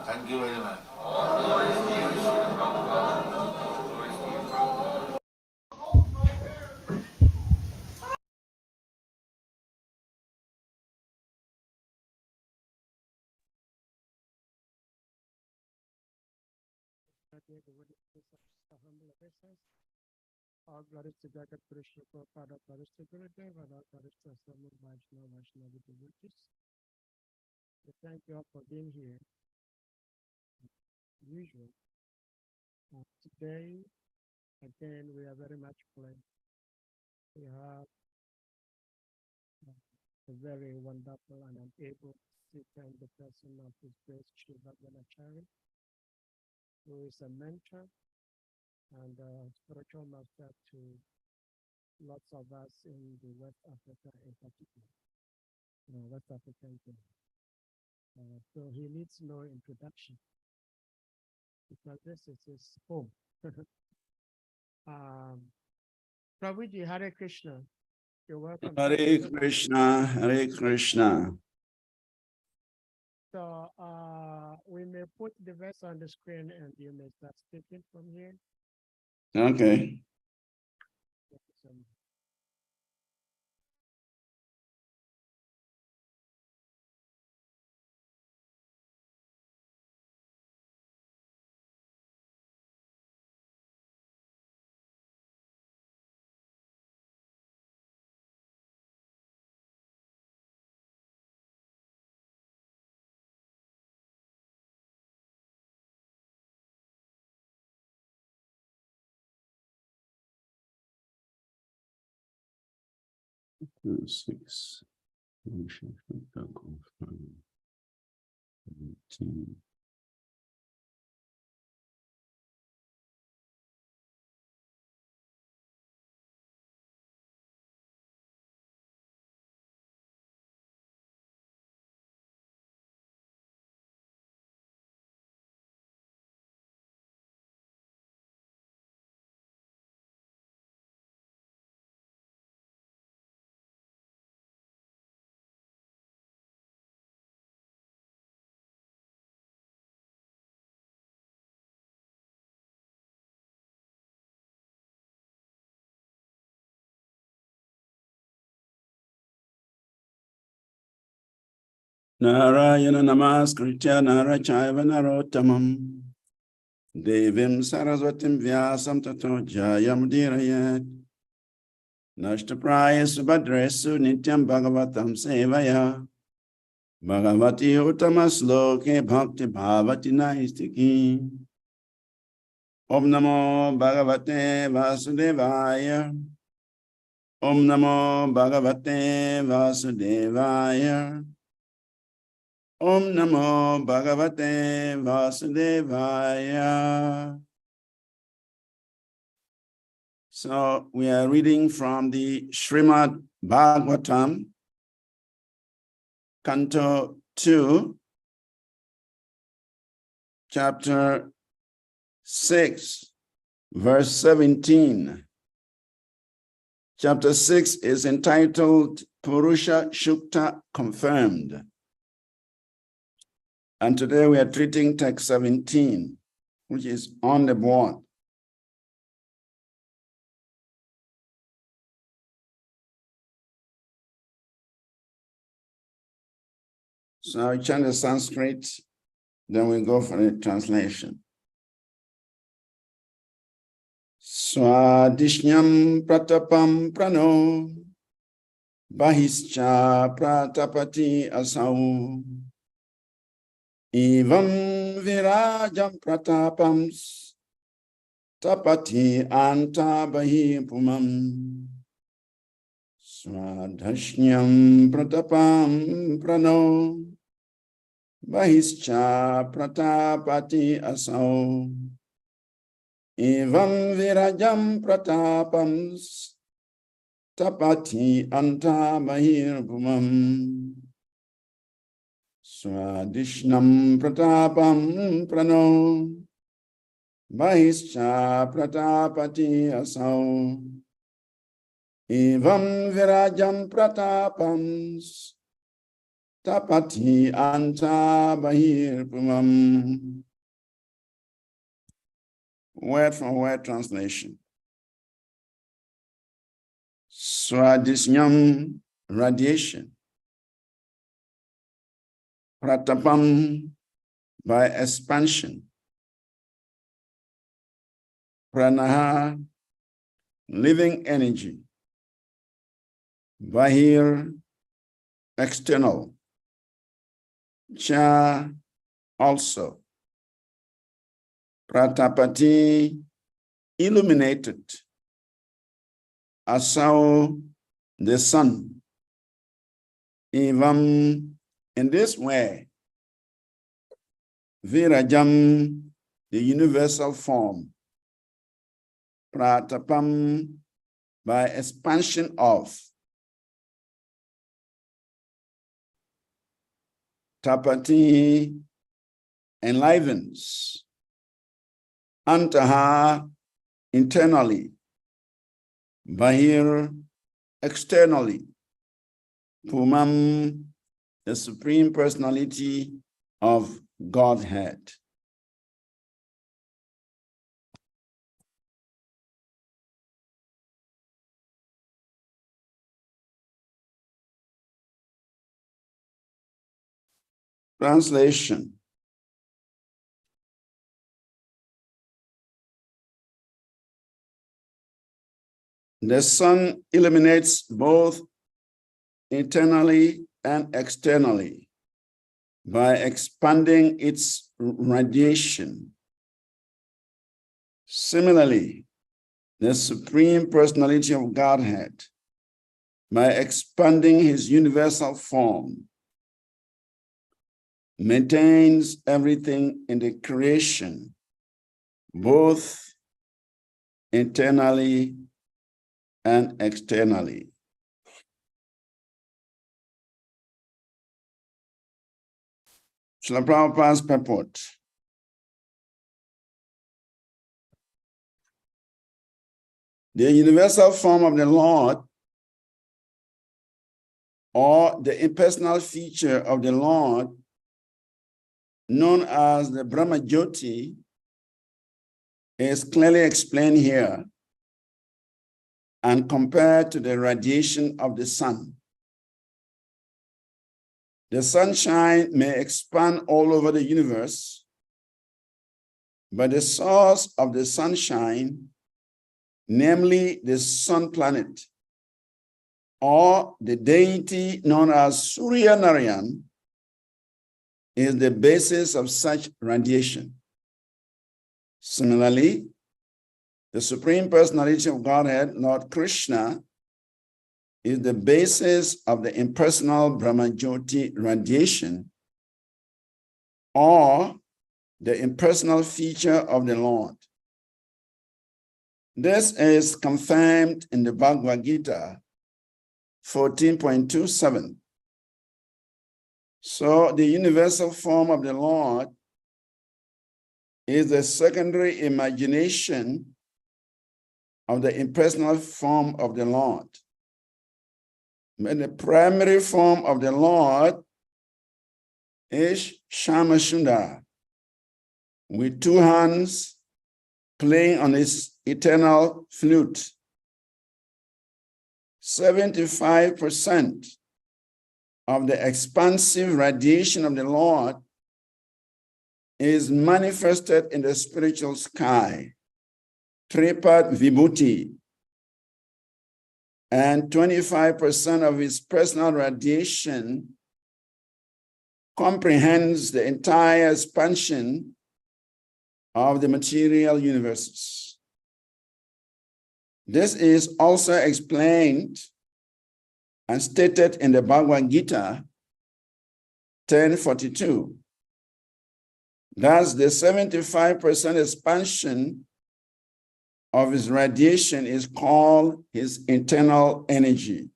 Thank you very much. All glories to Jagat Krishna Prabhupada, glories to Gurudev, and all glories to Aslamur Vaishnava devotees. We thank you all for being here. Usual. Today, again, we are very much blessed. We have a very wonderful and an able speaker in the person of His Grace Srivas Vanacari, who is a mentor and a spiritual master to lots of us in the West Africa in particular, West African countries. So he needs no introduction because this is his home. Prabhuji, Hare Krishna. You're welcome. Hare Krishna, Hare Krishna. So we may put the verse on the screen and you may start speaking from here. Okay. Six. Narayana namaskritya narachaiva narottamam devim saraswatim vyasam tato jayam dirayat nashtapraya subhadresu nityam bhagavatam sevaya bhagavati uttamasloke bhakti bhavati naistiki om namo bhagavate vasudevaya om namo bhagavate vasudevaya Om Namo Bhagavate Vasudevaya. So we are reading from the Srimad Bhagavatam, Canto 2, Chapter 6, verse 17. Chapter 6 is entitled Purusha Shukta Confirmed. And today we are treating text 17, which is on the board. So I chant the Sanskrit, then we go for the translation. Swadishnyam pratapam prano bahischa pratapati asau Evam virajam pratapam tapati anta bahi pumam Swadishnyam pratapam prano bahischa pratapati asau Evam virajam pratapam tapati anta mahir bhumam Swadishnam pratapam prano bahischa pratapati asau Evam virajam pratapam tapati anta bahir bhumam. Word for word translation. Swadhisnyam, radiation. Pratapam, by expansion. Pranaha, living energy. Bahir, external. Cha, also. Pratapati, illuminated. Asau, the sun. Evam, in this way. Virajam, the universal form. Pratapam, by expansion of. Tapati, enlivens. Antaha, internally. Bahir, externally. Pumam, the supreme personality of Godhead. Translation. The sun illuminates both internally and externally by expanding its radiation. Similarly, the Supreme Personality of Godhead, by expanding his universal form, maintains everything in the creation, both internally and externally. Srila Prabhupada's purport. The universal form of the Lord, or the impersonal feature of the Lord, known as the Brahma Jyoti, is clearly explained here and compared to the radiation of the sun. The sunshine may expand all over the universe, but the source of the sunshine, namely the sun planet, or the deity known as Surya Narayan, is the basis of such radiation. Similarly, the Supreme Personality of Godhead, Lord Krishna, is the basis of the impersonal Brahma Jyoti radiation, or the impersonal feature of the Lord. This is confirmed in the Bhagavad Gita 14.27. So the universal form of the Lord is the secondary imagination of the impersonal form of the Lord. But the primary form of the Lord is Shama Sundara, with two hands playing on his eternal flute. 75% of the expansive radiation of the Lord is manifested in the spiritual sky, Tripat Vibhuti, and 25% of his personal radiation comprehends the entire expansion of the material universes. This is also explained and stated in the Bhagavad Gita 10:42. Thus, the 75% expansion of his radiation is called his internal energy,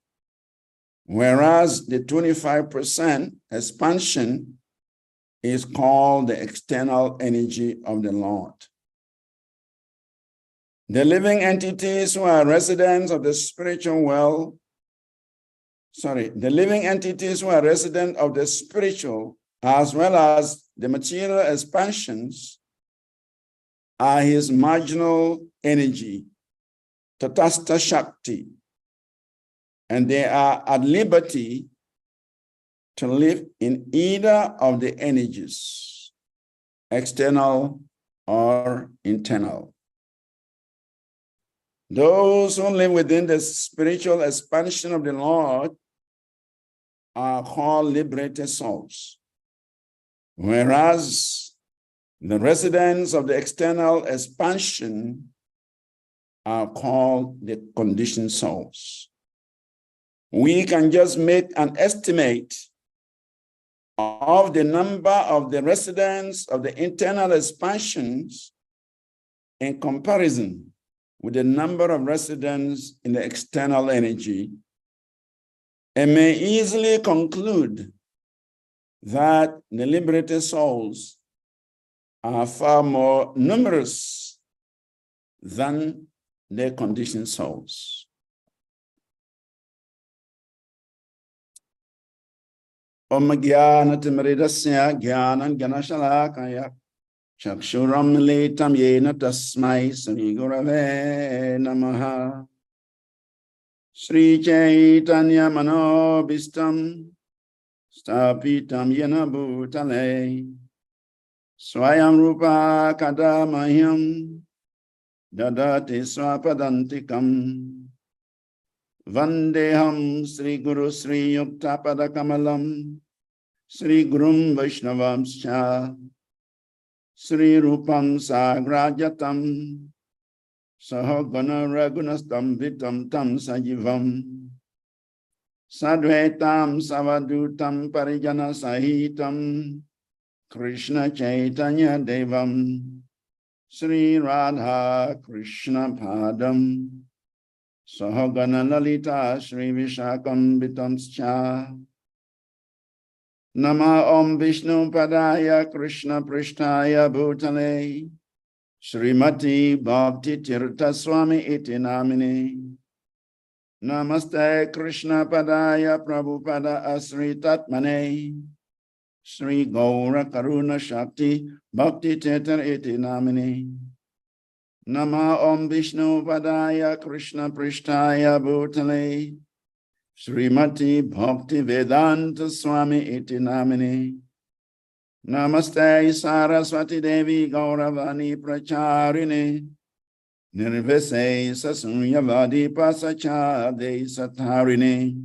whereas the 25% expansion is called the external energy of the Lord. The living entities who are residents of the spiritual world, the living entities who are resident of the spiritual as well as the material expansions are his marginal energy, Tatastha Shakti, and they are at liberty to live in either of the energies, external or internal. Those who live within the spiritual expansion of the Lord are called liberated souls, whereas the residents of the external expansion are called the conditioned souls. We can just make an estimate of the number of the residents of the internal expansions in comparison with the number of residents in the external energy, and may easily conclude that the liberated souls are far more numerous than the conditioned souls. Om Gyana Timridasya Gyanan Ganashalakaya Chakshuram Militam Yena Tasmai Sri Gurave Namaha Sri Chaitanya Manobistam Stapitam yena bhutale. Swayam rupa kadamahyam. Dadati swapadantikam. Vandeham Sri Guru Sri Yuktapada Kamalam. Sri Gurum Vaishnavamscha. Sri Rupam Sagrajatam. Sahagana Ragunastam Vitam Tam Sajivam. Sadvetam Savadutam Parijana Sahitam. Krishna Chaitanya Devam. Sri Radha Krishna Padam. Sahagana Lalita Sri Vishakam Vitamscha. Nama Om Vishnu Padaya Krishna Prishtaya Bhutale. Srimati Bhakti Tirtha Swami iti namini. Namaste Krishna Padaya Prabhupada Asri Tatmane. Sri Gaura Karuna Shakti Bhakti Tetar iti namini. Nama Om Vishnu Padaya Krishna Prishtaya Bhutale. Srimati Bhakti Vedanta Swami iti namini. Namaste Saraswati Devi Gauravani Pracharini. Nirvise Sasunyavadi Pasachade Satarini.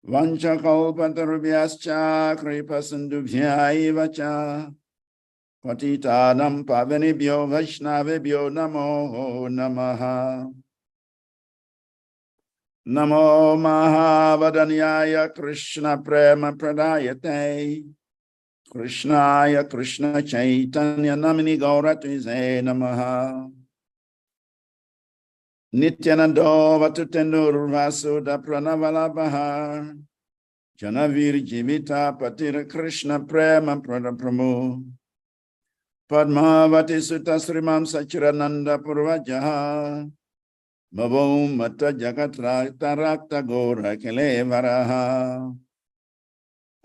Vanchakalpatarubhyascha Kripasandubhyaivacha. Patitanam Pavanibhyo Vaishnavibhyo Namo Namaha. Namo Mahavadanyaya Krishna Prema Pradayate. Krishnaya Krishna Chaitanya Namini Gauratuze Namaha. Nityanando Vatutendur Vasuda Pranavalabhar. Janavir Jivita Patira Krishna Prema Pradapramu. Padmavati Sutta Srimam Sachirananda Purvajaha. Bhavom Mata Jagatra Tarakta Gora Kelevaraha.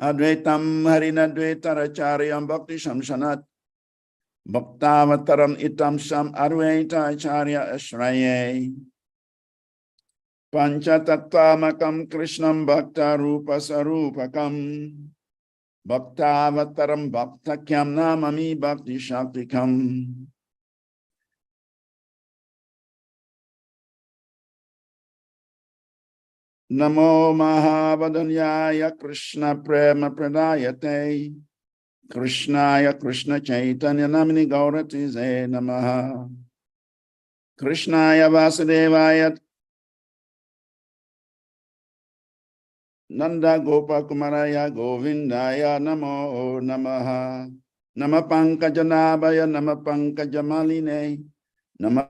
Advaitam Harinadvaitaracharyam Bhakti Shamshanat. Bhaktavataram Itam Sham Advaita Acharya Ashraye. Panchatattvamakam Krishnam Bhakta Rupa Sarupakam. Bhaktavataram Bhaktakyam Namami Bhakti Shaktikam. Namo Mahavadanyaya Krishna Prema Pradayate. Krishnaya Krishna Chaitanya Namini Gauratize Namaha. Krishnaya Vasudevaya Nanda Gopa Kumaraya Govindaya Namo Namaha. Nama Pankajanabhaya Nama Pankajamaline. Nama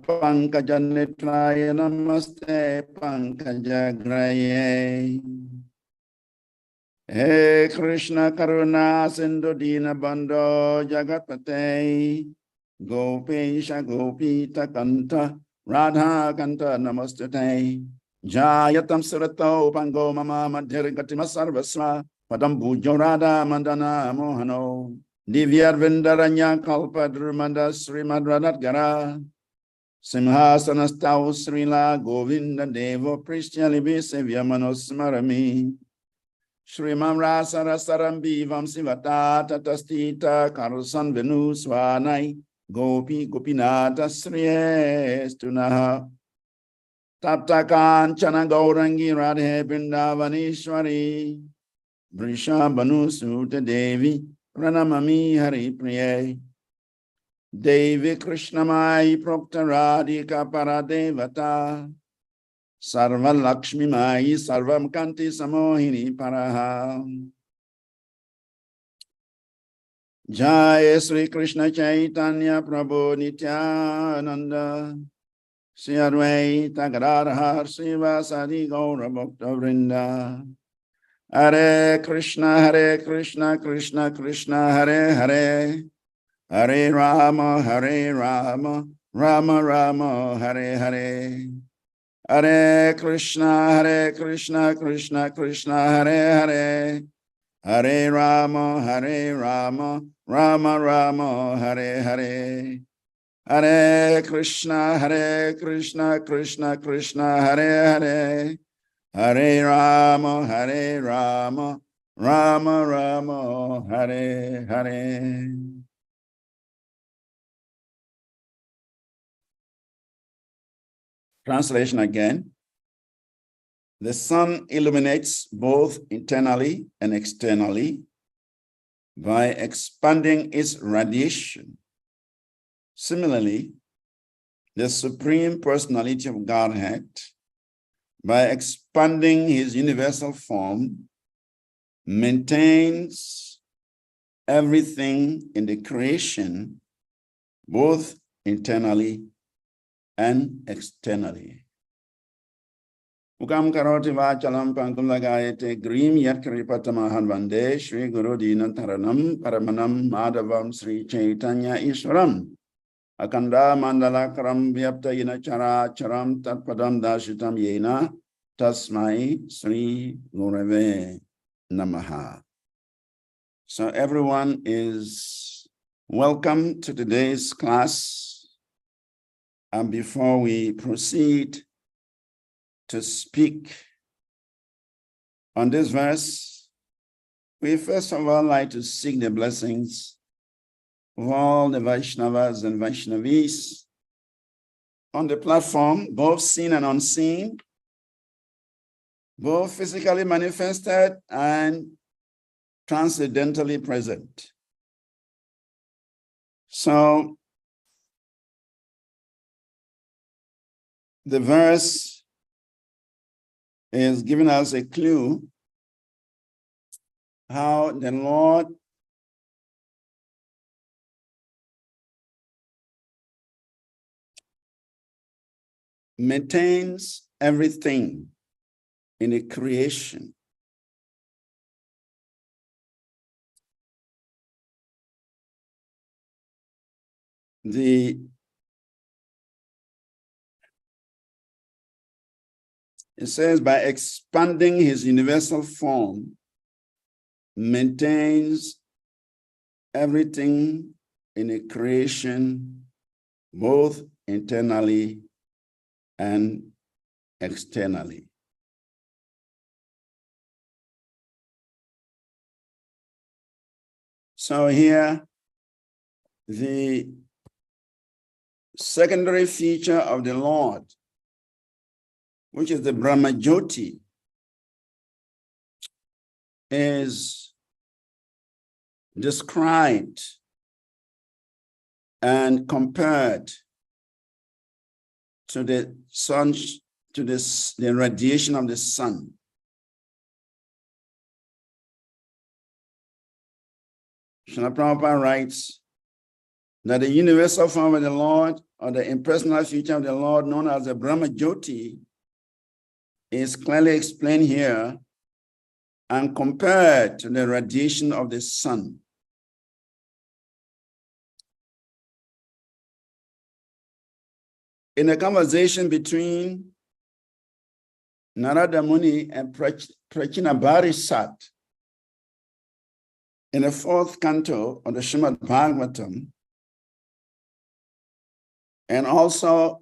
Pankajanetraya Namaste Pankajagraye. He Krishna Karuna Sindhu Dina Bandho Jagatpate. Gopesha Gopita Kanta Radha Kanta Namastate. Jayatam Surato Pango Mama Madhirgatima Sarvasva Padam Bhujo Radha Mandana Mohano Divyar Vindaranya Kalpa Drumanda Srimad Radhatgara Simhasanastau Srila Govinda Devo Prishyalibi Sevyamanosmarami Srimam Rasa Rasaram Bivam Sivata Tatastita Karusan Venu Swanai Gopi Gopinata Sriyestunaha Taptakan Chana Gaurangi Radhe Vrindavanishwari Vrishabhanu Sutta Devi Pranamami Hari Priye Devi Krishnamai Prokta Radhika Paradevata Sarva Lakshmi Mai Sarvam Kanti Samohini Paraha Jai Sri Krishna Chaitanya Prabhu Nityananda Sri Advaita Gadadhar Srivas Adi Gaura Bhakta Vrinda Hare Krishna Krishna Krishna Hare Hare Hare Rama Rama Rama Hare Hare Hare Krishna Krishna Krishna Hare Hare Hare Rama Rama Rama Hare Hare Hare Krishna Krishna Krishna Hare Hare Hare Rama, Hare Rama, Rama Rama, Hare Hare. Translation again. The sun illuminates both internally and externally by expanding its radiation. Similarly, the Supreme Personality of Godhead, by expanding his universal form, maintains everything in the creation, both internally and externally. Ukam karoti vachalam pankum lagayate grim yatkari patamahan vande Shri Guru Dinataranam Paramanam Madhavam Sri Chaitanya Ishwaram Akanda Mandalakaram Vyapta Yinachara Charam Tatpadam Dashitam Yena Tasmai Sri Gurave Namaha. So everyone is welcome to today's class. And before we proceed to speak on this verse, we first of all like to seek the blessings of all the Vaishnavas and Vaishnavis on the platform, both seen and unseen, both physically manifested and transcendentally present. So the verse is giving us a clue how the Lord maintains everything in the creation. It says, by expanding his universal form, maintains everything in a creation, both internally and externally. So here, the secondary feature of the Lord, which is the Brahmajyoti, is described and compared to the sun, to the radiation of the sun. Srila Prabhupada writes that the universal form of the Lord, or the impersonal feature of the Lord, known as the Brahmajyoti, is clearly explained here and compared to the radiation of the sun. In a conversation between Narada Muni and Prachinabharisat in the 4th canto of the Srimad Bhagavatam, and also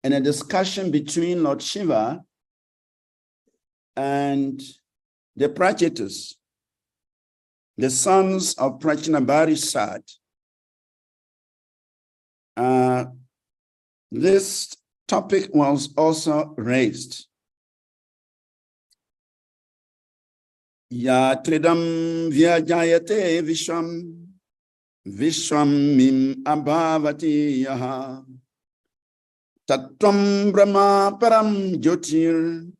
in a discussion between Lord Shiva and the Prachitas, the sons of Prachinabharisat, this topic was also raised. Ya tridam vyajayate vishwam, vishwam mim abhavati yaha, tattvam brahma param jyotir,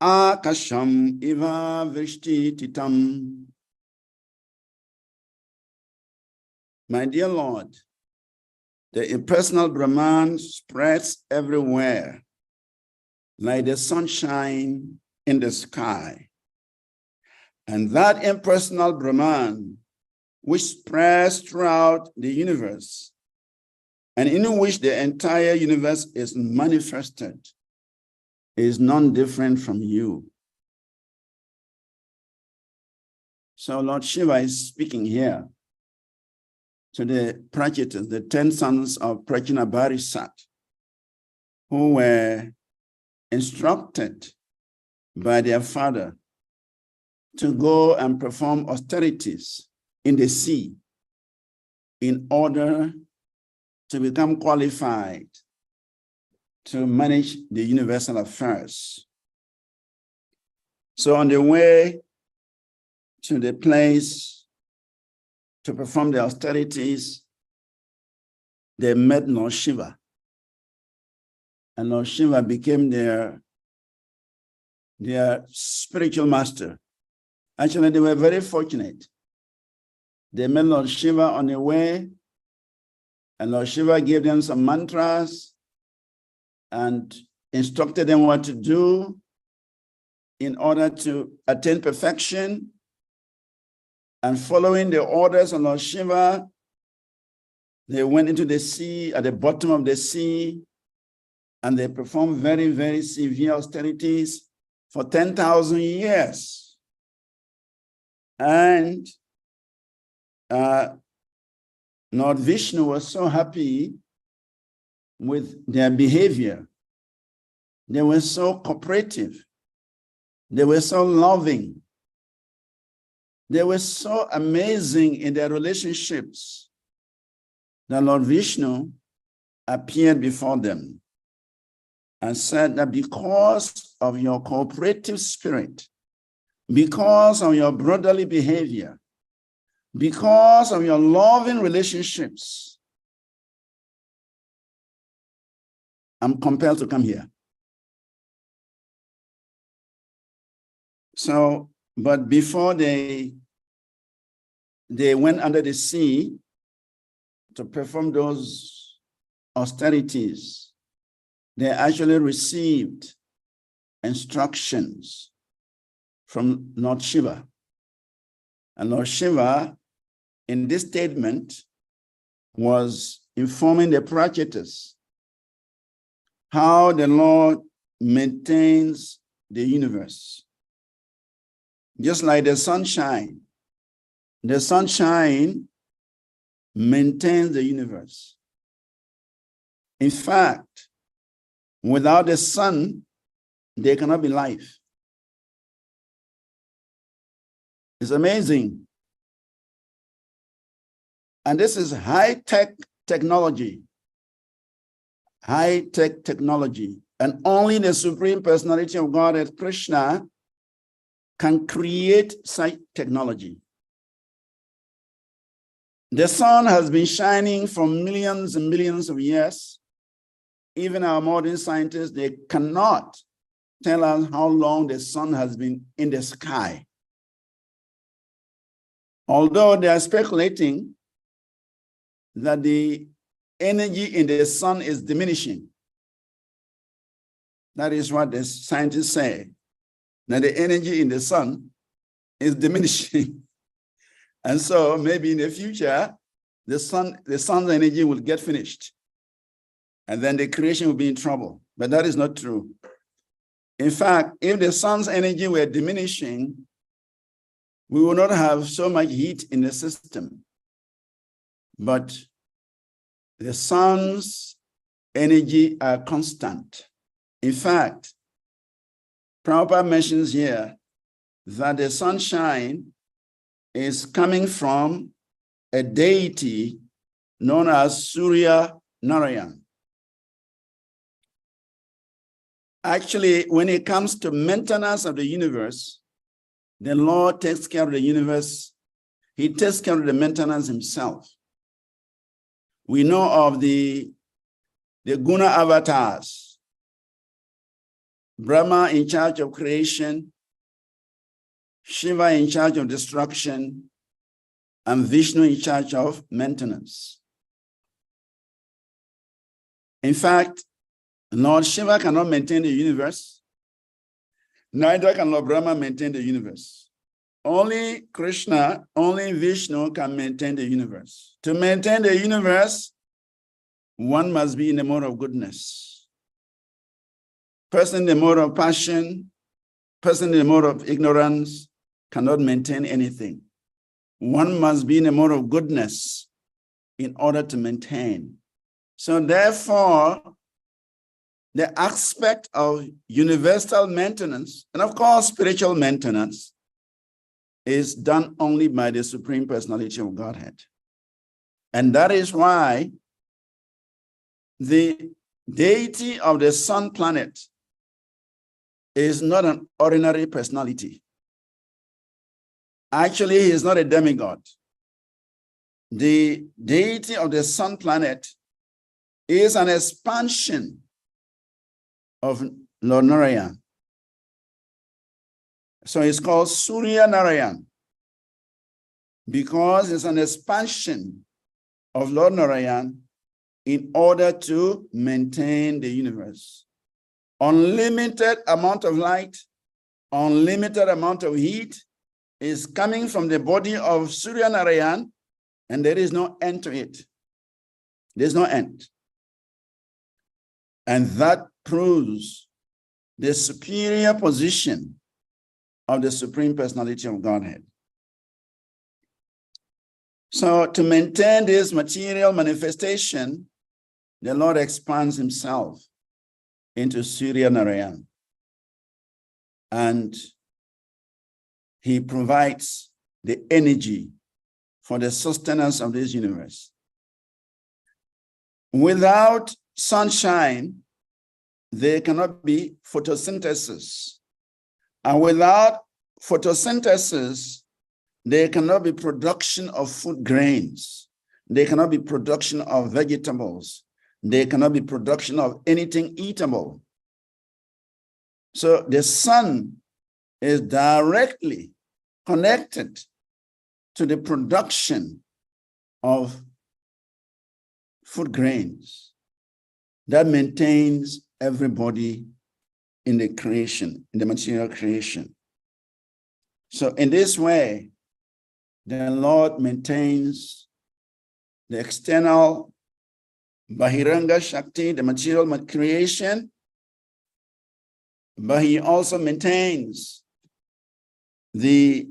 akasham iva vishtititam. My dear Lord, the impersonal Brahman spreads everywhere, like the sunshine in the sky. And that impersonal Brahman, which spreads throughout the universe, and in which the entire universe is manifested, is none different from you. So Lord Shiva is speaking here to the Prachitas, the 10 sons of Prachinabharisat, who were instructed by their father to go and perform austerities in the sea in order to become qualified to manage the universal affairs. So on the way to the place to perform the austerities, they met Lord Shiva. And Lord Shiva became their spiritual master. Actually, they were very fortunate. They met Lord Shiva on the way, and Lord Shiva gave them some mantras and instructed them what to do in order to attain perfection. And following the orders of Lord Shiva, they went into the sea, at the bottom of the sea, and they performed very, very severe austerities for 10,000 years. And Lord Vishnu was so happy with their behavior. They were so cooperative. They were so loving. They were so amazing in their relationships that Lord Vishnu appeared before them and said that because of your cooperative spirit, because of your brotherly behavior, because of your loving relationships, I'm compelled to come here. So, but before they went under the sea to perform those austerities, they actually received instructions from Lord Shiva. And Lord Shiva, in this statement, was informing the Prachetas how the Lord maintains the universe. Just like the sunshine maintains the universe. In fact, without the sun, there cannot be life. It's amazing. And this is high-tech technology. High-tech technology. And only the Supreme Personality of Godhead, Krsna, can create such technology. The sun has been shining for millions and millions of years. Even our modern scientists, they cannot tell us how long the sun has been in the sky. Although they are speculating that the energy in the sun is diminishing. That is what the scientists say, that the energy in the sun is diminishing. And so maybe in the future, the sun's energy will get finished. And then the creation will be in trouble. But that is not true. In fact, if the sun's energy were diminishing, we will not have so much heat in the system. But the sun's energy are constant. In fact, Prabhupada mentions here that the sunshine is coming from a deity known as Surya Narayan. Actually, when it comes to maintenance of the universe, the Lord takes care of the universe. He takes care of the maintenance himself. We know of the Guna avatars. Brahma in charge of creation, Shiva in charge of destruction, and Vishnu in charge of maintenance. In fact, Lord Shiva cannot maintain the universe. Neither can Lord Brahma maintain the universe. Only Krishna, only Vishnu can maintain the universe. To maintain the universe, one must be in the mode of goodness. Person in the mode of passion, person in the mode of ignorance cannot maintain anything. One must be in the mode of goodness in order to maintain. So therefore, the aspect of universal maintenance, and of course, spiritual maintenance, is done only by the Supreme Personality of Godhead. And that is why the deity of the sun planet is not an ordinary personality. Actually, he is not a demigod. The deity of the sun planet is an expansion of Lord Narayan. So it's called Surya Narayan because it's an expansion of Lord Narayan in order to maintain the universe. Unlimited amount of light, unlimited amount of heat is coming from the body of Surya Narayan, and there is no end to it. There's no end. And that proves the superior position of the Supreme Personality of Godhead. So to maintain this material manifestation, the Lord expands himself into Surya Narayan. And he provides the energy for the sustenance of this universe. Without sunshine, there cannot be photosynthesis. And without photosynthesis, there cannot be production of food grains. There cannot be production of vegetables. There cannot be production of anything eatable. So the sun is directly connected to the production of food grains that maintains everybody in the creation, in the material creation. So in this way, the Lord maintains the external Bahiranga Shakti, the material creation, but he also maintains the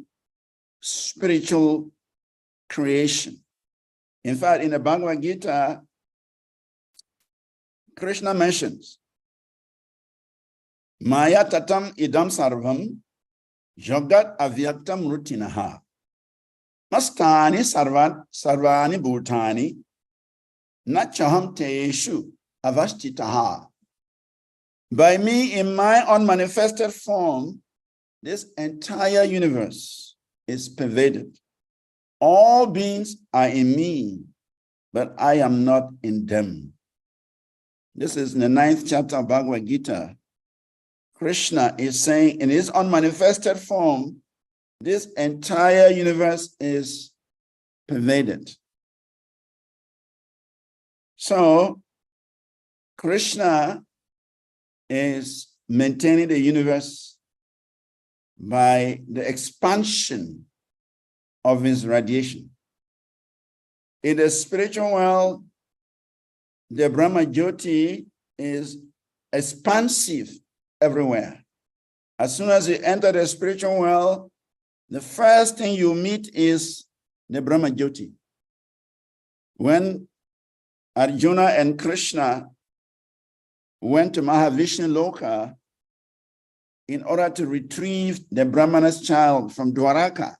spiritual creation. In fact, in the Bhagavad Gita, Krishna mentions, Maya tatam idam sarvam jagat avyaktam rutinaha mastani sarvani bhutani nachaham teeshu avashtitaha. By me, in my unmanifested form, this entire universe is pervaded. All beings are in me, but I am not in them. This is in the 9th chapter of Bhagavad Gita. Krishna is saying in his unmanifested form, this entire universe is pervaded. So Krishna is maintaining the universe by the expansion of his radiation. In the spiritual world, the Brahma Jyoti is expansive everywhere. As soon as you enter the spiritual world, the first thing you meet is the Brahma Jyoti. When Arjuna and Krishna went to Mahavishnu Loka in order to retrieve the Brahmana's child from Dwaraka,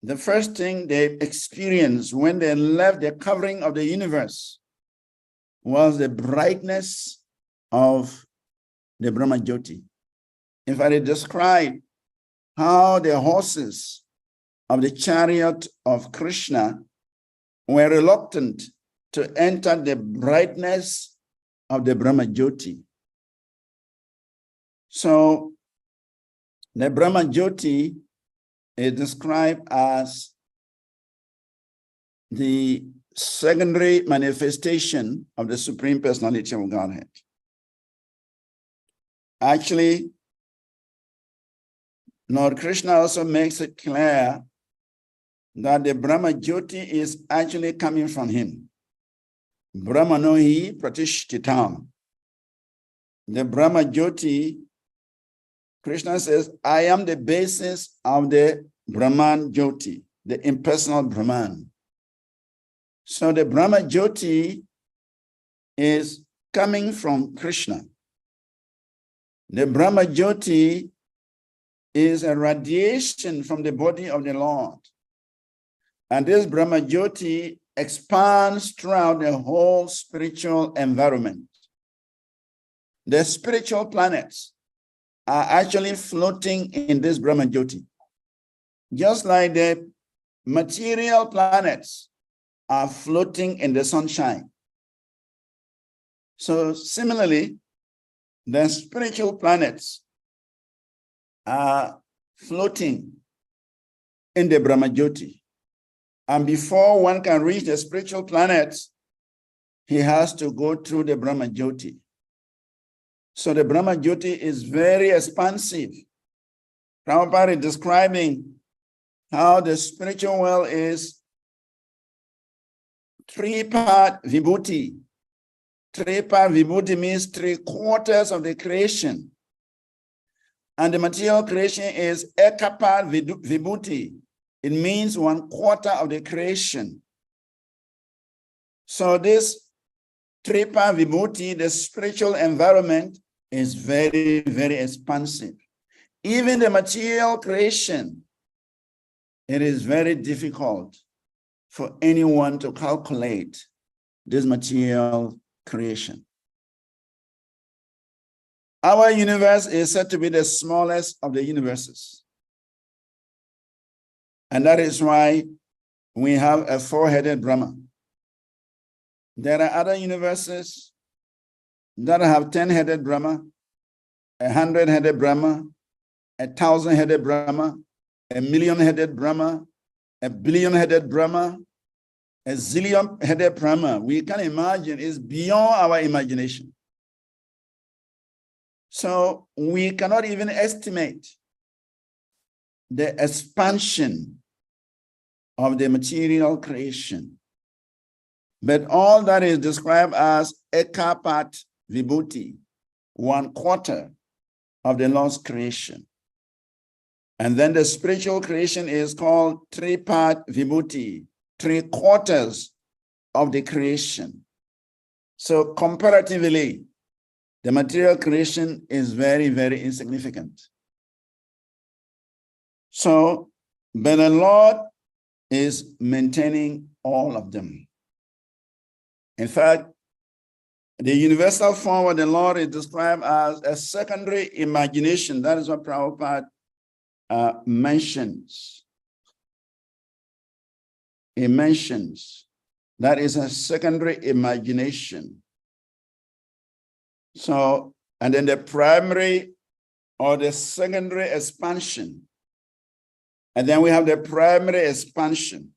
the first thing they experienced when they left the covering of the universe was the brightness of the Brahma Jyoti. In fact, it described how the horses of the chariot of Krishna were reluctant to enter the brightness of the Brahma Jyoti. So the Brahma Jyoti is described as the secondary manifestation of the Supreme Personality of Godhead. Actually, Lord Krishna also makes it clear that the Brahma Jyoti is actually coming from him. Brahmanohi pratishtitam. The Brahma Jyoti, Krishna says, I am the basis of the Brahman Jyoti, the impersonal Brahman. So the Brahma Jyoti is coming from Krishna. The Brahma Jyoti is a radiation from the body of the Lord. And this Brahma Jyoti expands throughout the whole spiritual environment. The spiritual planets are actually floating in this Brahma Jyoti, just like the material planets are floating in the sunshine. So similarly, the spiritual planets are floating in the Brahma Jyoti. And before one can reach the spiritual planets, he has to go through the Brahma Jyoti. So the Brahma Jyoti is very expansive. Prabhupada is describing how the spiritual world is three-part vibhuti. Three-part vibhuti means 3/4 of the creation. And the material creation is ekapart vibhuti. It means 1/4 of the creation. So this three-part vibhuti, the spiritual environment, is very, very expansive. Even the material creation, it is very difficult for anyone to calculate this material creation. Our universe is said to be the smallest of the universes. And that is why we have a 4-headed Brahma. There are other universes that have 10-headed Brahma, 100-headed Brahma, 1,000-headed Brahma, 1,000,000-headed Brahma, 1,000,000,000-headed Brahma, 1,000,000,000-headed Brahma. We can imagine, it's beyond our imagination. So we cannot even estimate the expansion of the material creation. But all that is described as ekapat vibhuti, 1/4 of the Lord's creation. And then the spiritual creation is called three-part vibhuti, 3/4 of the creation. So comparatively, the material creation is very, very insignificant. So, but the Lord is maintaining all of them. In fact, the universal form of the Lord is described as a secondary imagination. That is what Prabhupada mentions. He mentions that is a secondary imagination. So, and then the primary or the secondary expansion. And then we have the primary expansion.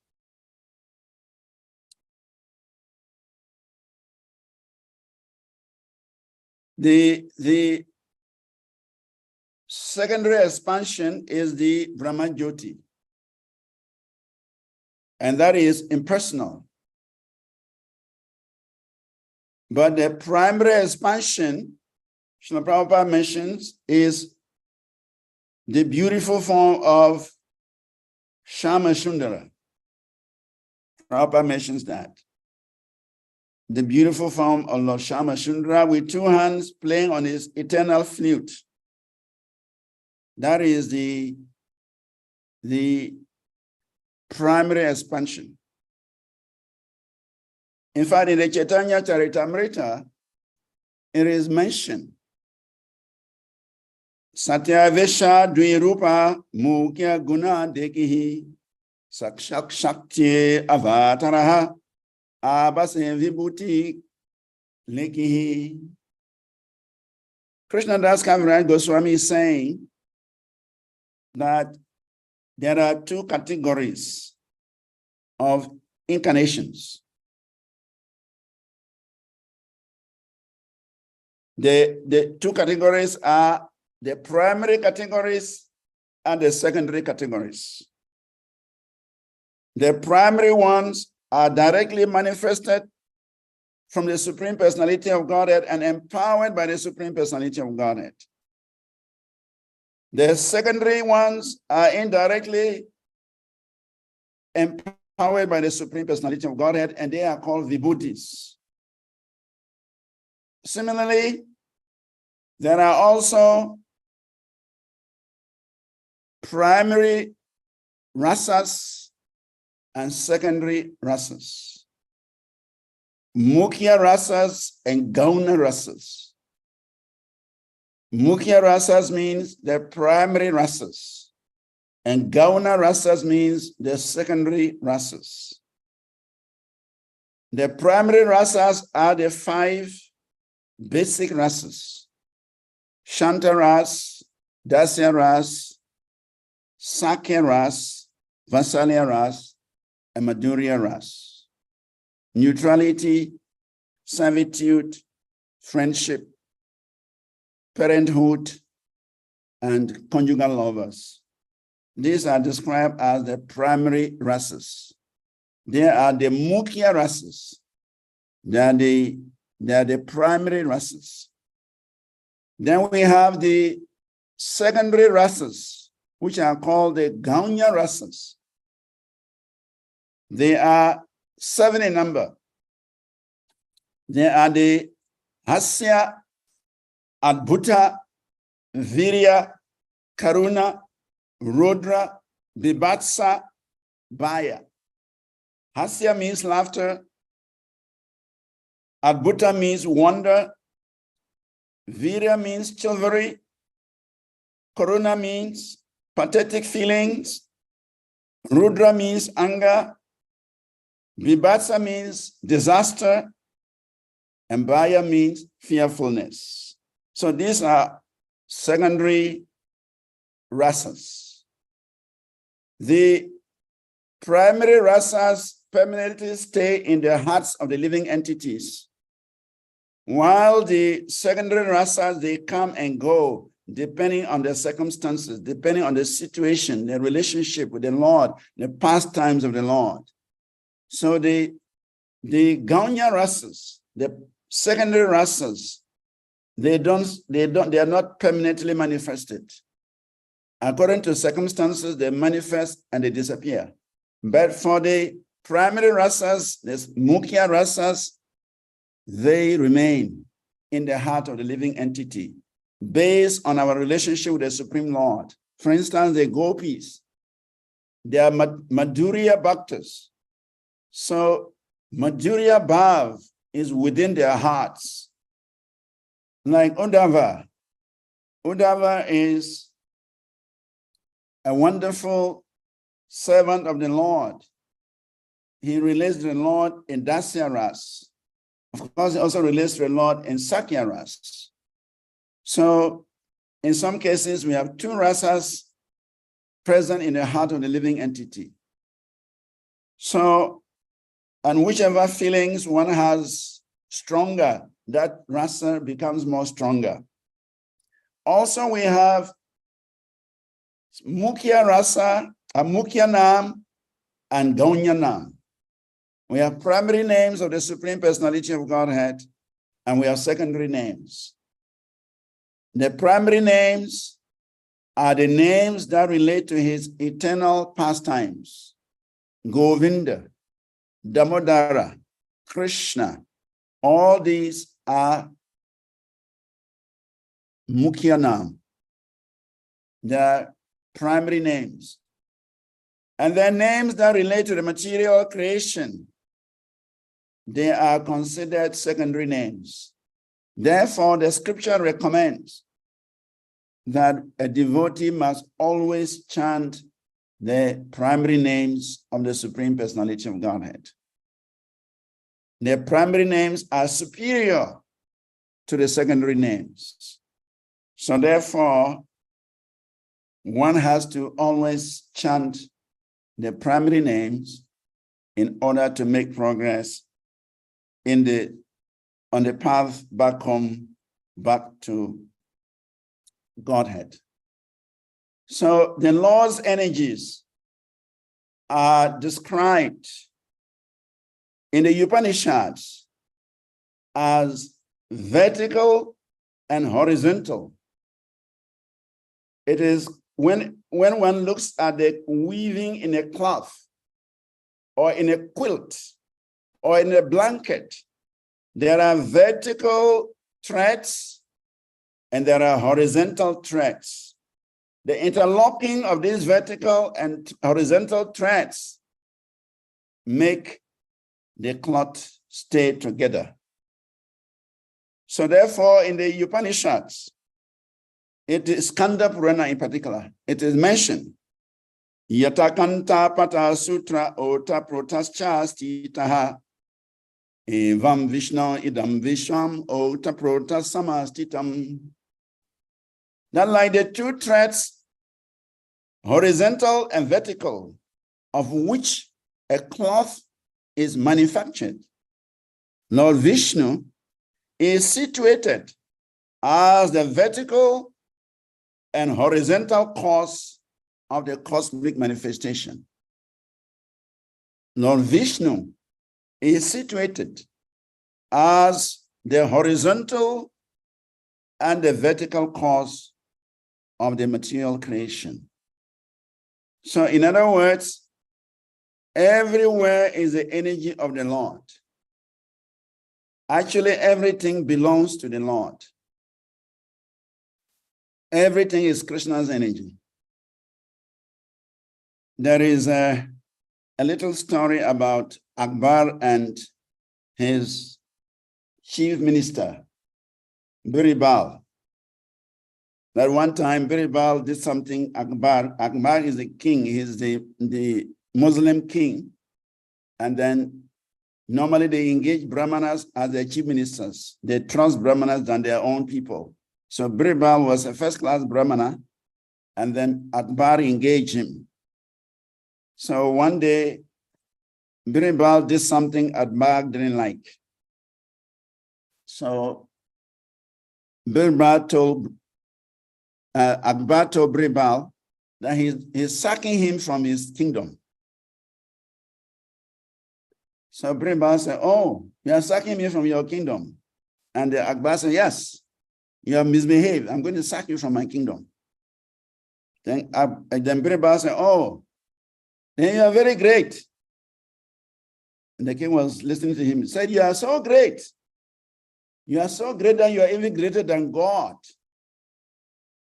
The secondary expansion is the Brahma Jyoti. And that is impersonal. But the primary expansion, Srila Prabhupada mentions, is the beautiful form of Shama Sundara. Prabhupada mentions that. The beautiful form of Lord Shama Sundara with 2 hands playing on his eternal flute. That is the primary expansion. In fact, in the Chaitanya Charitamrita, it is mentioned. Satya Vesha Dvirupa Mukya Guna Dekihi Sakshak Shakti Avataraha Abase Vibhuti Lekihi. Krishna Das Kaviraj Goswami is saying that there are 2 categories of incarnations. The 2 categories are the primary categories and the secondary categories. The primary ones are directly manifested from the Supreme Personality of Godhead and empowered by the Supreme Personality of Godhead. The secondary ones are indirectly empowered by the Supreme Personality of Godhead, and they are called vibhutis. Similarly, there are also primary rasas and secondary rasas. Mukhya rasas and gauna rasas. Mukhya rasas means the primary rasas, and gauna rasas means the secondary rasas. The primary rasas are the 5 basic rasas: Shanta ras, Dasya ras, Sakya ras, Vasalya ras, and Madhurya ras. Neutrality, servitude, friendship, parenthood, and conjugal lovers. These are described as the primary rasas. There are the mukhya rasas. They are the primary rasas. Then we have the secondary rasas, which are called the gaunya rasas. They are 7 in number. They are the hasya, adbhuta, virya, karuna, rodra, bibhatsa, bhaya. Hasya means laughter. Adbhuta means wonder. Virya means chivalry. Karuna means pathetic feelings. Rudra means anger. Bibhatsa means disaster. And bhaya means fearfulness. So these are secondary rasas. The primary rasas permanently stay in the hearts of the living entities, while the secondary rasas, they come and go depending on the circumstances, depending on the situation, the relationship with the Lord, the pastimes of the Lord. So the gaunya rasas, the secondary rasas, they are not permanently manifested. According to circumstances, they manifest and they disappear. But for the primary rasas, the mukhya rasas, they remain in the heart of the living entity based on our relationship with the Supreme Lord. For instance, the gopis, they are Madhurya Bhaktas. So Madhurya Bhav is within their hearts. Like Uddhava. Uddhava is a wonderful servant of the Lord. He relates to the Lord in Dasya Ras. Of course, he also relates to the Lord in Sakya Ras. So in some cases, we have 2 rasas present in the heart of the living entity. So, and whichever feelings one has stronger, that rasa becomes more stronger. Also, we have mukhya rasa, mukhya nam, and gaunya nam. We have primary names of the Supreme Personality of Godhead, and we have secondary names. The primary names are the names that relate to his eternal pastimes. Govinda, Damodara, Krishna, all these are mukhya nam. They are primary names. And then names that relate to the material creation, they are considered secondary names. Therefore, the scripture recommends that a devotee must always chant the primary names of the Supreme Personality of Godhead. The primary names are superior to the secondary names. So therefore, one has to always chant the primary names in order to make progress on the path back home, back to Godhead. So the Lord's energies are described in the Upanishads as vertical and horizontal. It is when one looks at the weaving in a cloth or in a quilt or in a blanket, there are vertical threads and there are horizontal threads. The interlocking of these vertical and horizontal threads make the cloth stay together. So therefore, in the Upanishads, it is Skanda Purana in particular, it is mentioned, Yatakanta Pata Sutra Ota Protascha Stitaha Evam Vishnu Idam Vishwam Ota Protasamastitam. That like the two threads, horizontal and vertical, of which a cloth is manufactured, Lord Vishnu is situated as the vertical and horizontal cause of the cosmic manifestation. Lord Vishnu is situated as the horizontal and the vertical cause of the material creation. So in other words, everywhere is the energy of the Lord. Actually, everything belongs to the Lord. Everything is Krishna's energy. There is a little story about Akbar and his chief minister, Biribal. That one time Biribal did something, Akbar is the king, he's the Muslim king. And then normally they engage Brahmanas as their chief ministers. They trust Brahmanas than their own people. So Biribal was a first-class Brahmana, and then Akbar engaged him. So one day, Biribal did something Akbar didn't like. So Akbar told Biribal that he's sacking him from his kingdom. So Biribal said, "Oh, you are sacking me from your kingdom." And Akbar said, "Yes, you have misbehaved. I'm going to sack you from my kingdom." Then Biribal said, "Oh, then you are very great." And the king was listening to him. He said, "You are so great. You are so great that you are even greater than God."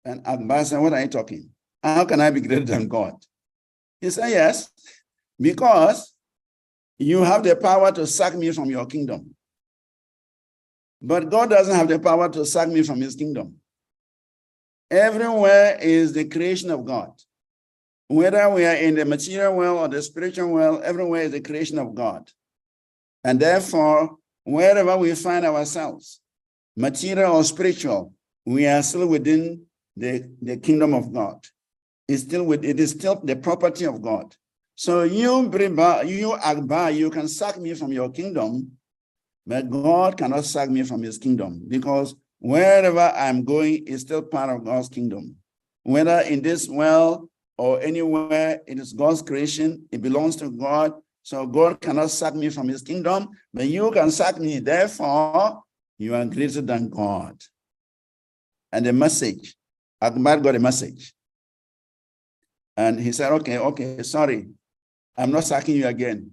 And Akbar said, "What are you talking? How can I be greater than God?" He said, "Yes, because you have the power to sack me from your kingdom. But God doesn't have the power to sack me from his kingdom. Everywhere is the creation of God. Whether we are in the material world or the spiritual world, everywhere is the creation of God. And therefore, wherever we find ourselves, material or spiritual, we are still within the kingdom of God. It is still the property of God. So you Akbar, you can sack me from your kingdom, but God cannot sack me from his kingdom, because wherever I'm going is still part of God's kingdom. Whether in this world or anywhere, it is God's creation, it belongs to God. So God cannot sack me from his kingdom, but you can sack me. Therefore, you are greater than God. And the message, Akbar got a message. And he said, okay, sorry, I'm not sacking you again.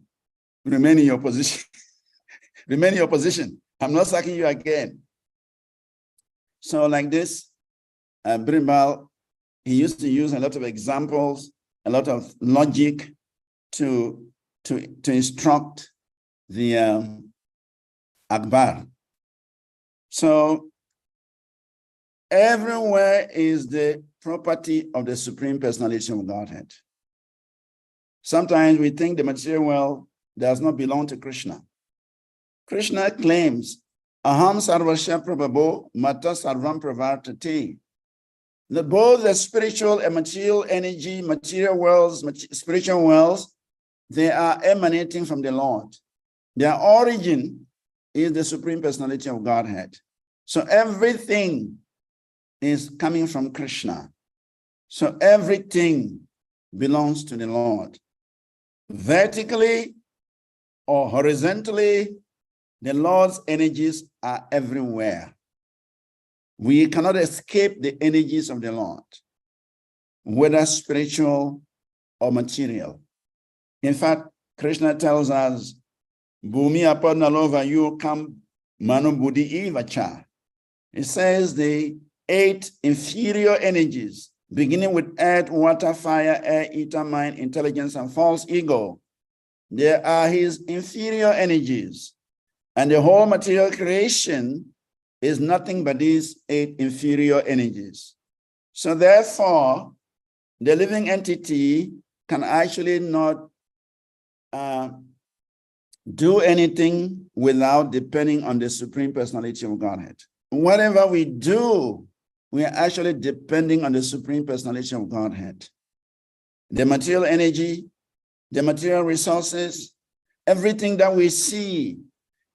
Remain in your position. Remain in your position. I'm not sacking you again. So like this, Biribal, he used to use a lot of examples, a lot of logic to instruct the Akbar. So everywhere is the property of the Supreme Personality of Godhead. Sometimes we think the material world does not belong to Krishna. Krishna claims, Aham Sarvasya Prabhavo Mata Sarvam Pravartate. That both the spiritual and material energy, material worlds, spiritual worlds, they are emanating from the Lord. Their origin is the Supreme Personality of Godhead. So everything is coming from Krishna. So everything belongs to the Lord. Vertically or horizontally, the Lord's energies are everywhere. We cannot escape the energies of the Lord, whether spiritual or material. In fact, Krishna tells us, Bhumi apadnalova yu kam manu buddhi ivacha. It says the 8 inferior energies, beginning with earth, water, fire, air, ether, mind, intelligence, and false ego. They are his inferior energies. And the whole material creation is nothing but these 8 inferior energies. So therefore, the living entity can actually not do anything without depending on the Supreme Personality of Godhead. Whatever we do, we are actually depending on the Supreme Personality of Godhead. The material energy, the material resources, everything that we see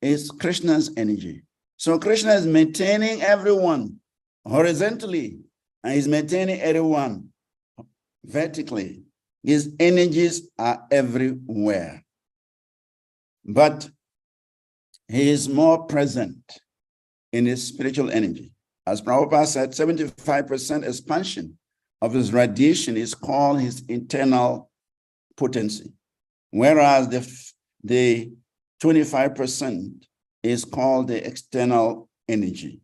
is Krishna's energy. So Krishna is maintaining everyone horizontally, and he's maintaining everyone vertically. His energies are everywhere. But he is more present in his spiritual energy. As Prabhupada said, 75% expansion of his radiation is called his internal potency, whereas the 25% is called the external energy.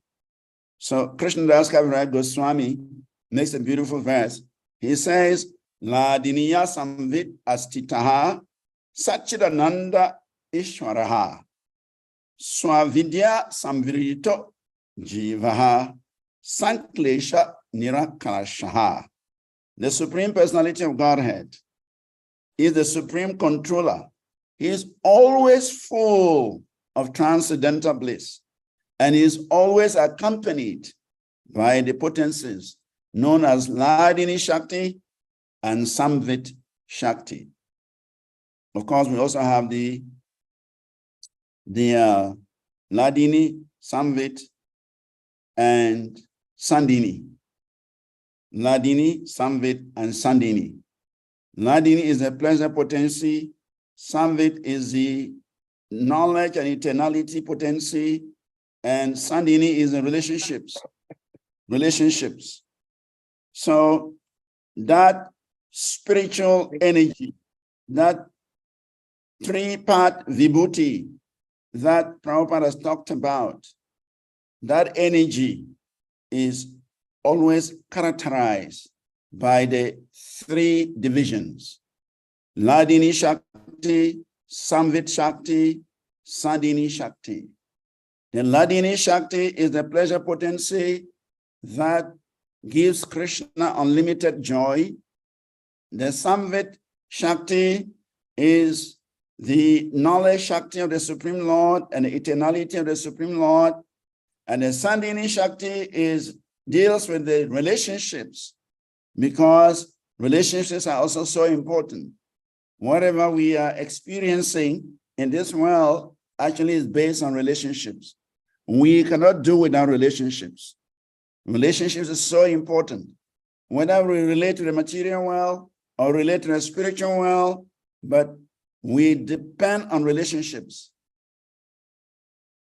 So Krishnadas Kaviraj Goswami makes a beautiful verse. He says, La diniya samvit astitaha satchidananda ishwaraha swavidya samvirito jivaha sanklesha nirakarashaha. The Supreme Personality of Godhead is the supreme controller. He is always full of transcendental bliss, and he is always accompanied by the potencies known as Ladini Shakti and Samvit Shakti. Of course, we also have the Ladini, Samvit, and Sandini. Ladini, Samvit, and Sandini. Ladini is the pleasure potency. Samvit is the knowledge and eternality potency. And Sandini is the relationships. So that spiritual energy, that 3-part vibhuti that Prabhupada has talked about, that energy is always characterized by the 3 divisions: Ladini Shakti, Samvit Shakti, Sandini Shakti. The Ladini Shakti is the pleasure potency that gives Krishna unlimited joy. The Samvit Shakti is the knowledge Shakti of the Supreme Lord and the eternality of the Supreme Lord. And the Sandini Shakti deals with the relationships, because relationships are also so important. Whatever we are experiencing in this world actually is based on relationships. We cannot do without relationships. Relationships is so important. Whether we relate to the material world or relate to the spiritual world, but we depend on relationships.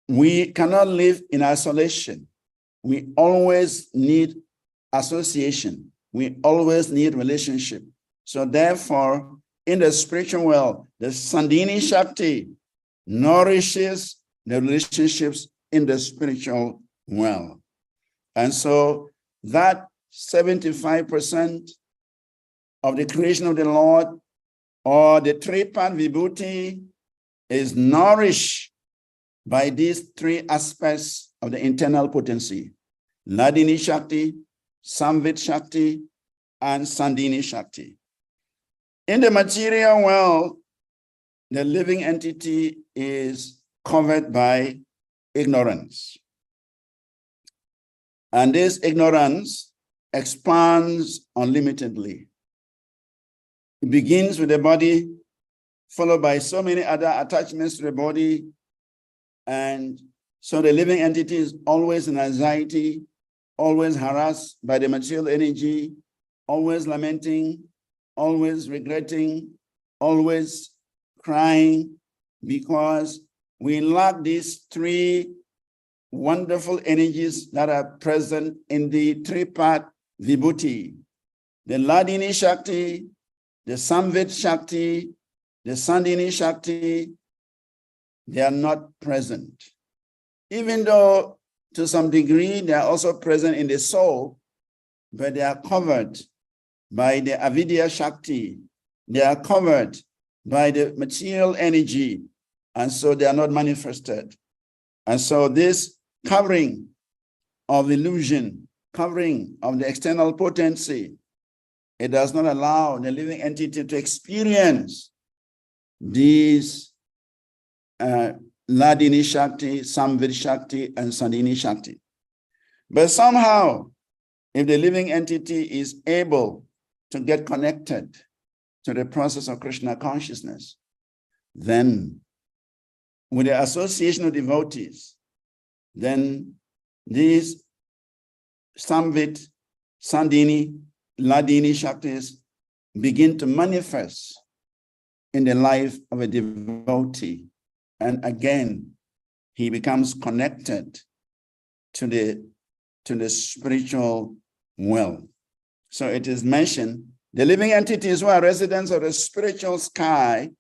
We cannot live in isolation. We always need association. We always need relationship. So therefore, in the spiritual world, the Sandini Shakti nourishes the relationships in the spiritual world. And so that 75% of the creation of the Lord, or the 3-part vibhuti, is nourished by these 3 aspects of the internal potency: Ladini Shakti, Samvit Shakti, and Sandini Shakti. In the material world, the living entity is covered by ignorance. And this ignorance expands unlimitedly. It begins with the body, followed by so many other attachments to the body. And so the living entity is always in anxiety, always harassed by the material energy, always lamenting, always regretting, always crying, because we lack these 3 wonderful energies that are present in the 3-part vibhuti: the Ladini Shakti, the Samvit Shakti, the Sandini Shakti. They are not present. Even though to some degree, they are also present in the soul, but they are covered by the avidya shakti. They are covered by the material energy, and so they are not manifested. And so this covering of illusion, covering of the external potency, it does not allow the living entity to experience these Ladini Shakti, Samvid Shakti, and Sandini Shakti. But somehow, if the living entity is able to get connected to the process of Krishna consciousness, then with the association of devotees, then these Samvid, Sandini, Ladini Shaktis begin to manifest in the life of a devotee. And again, he becomes connected to the spiritual well. So it is mentioned, the living entities who are residents of the spiritual sky,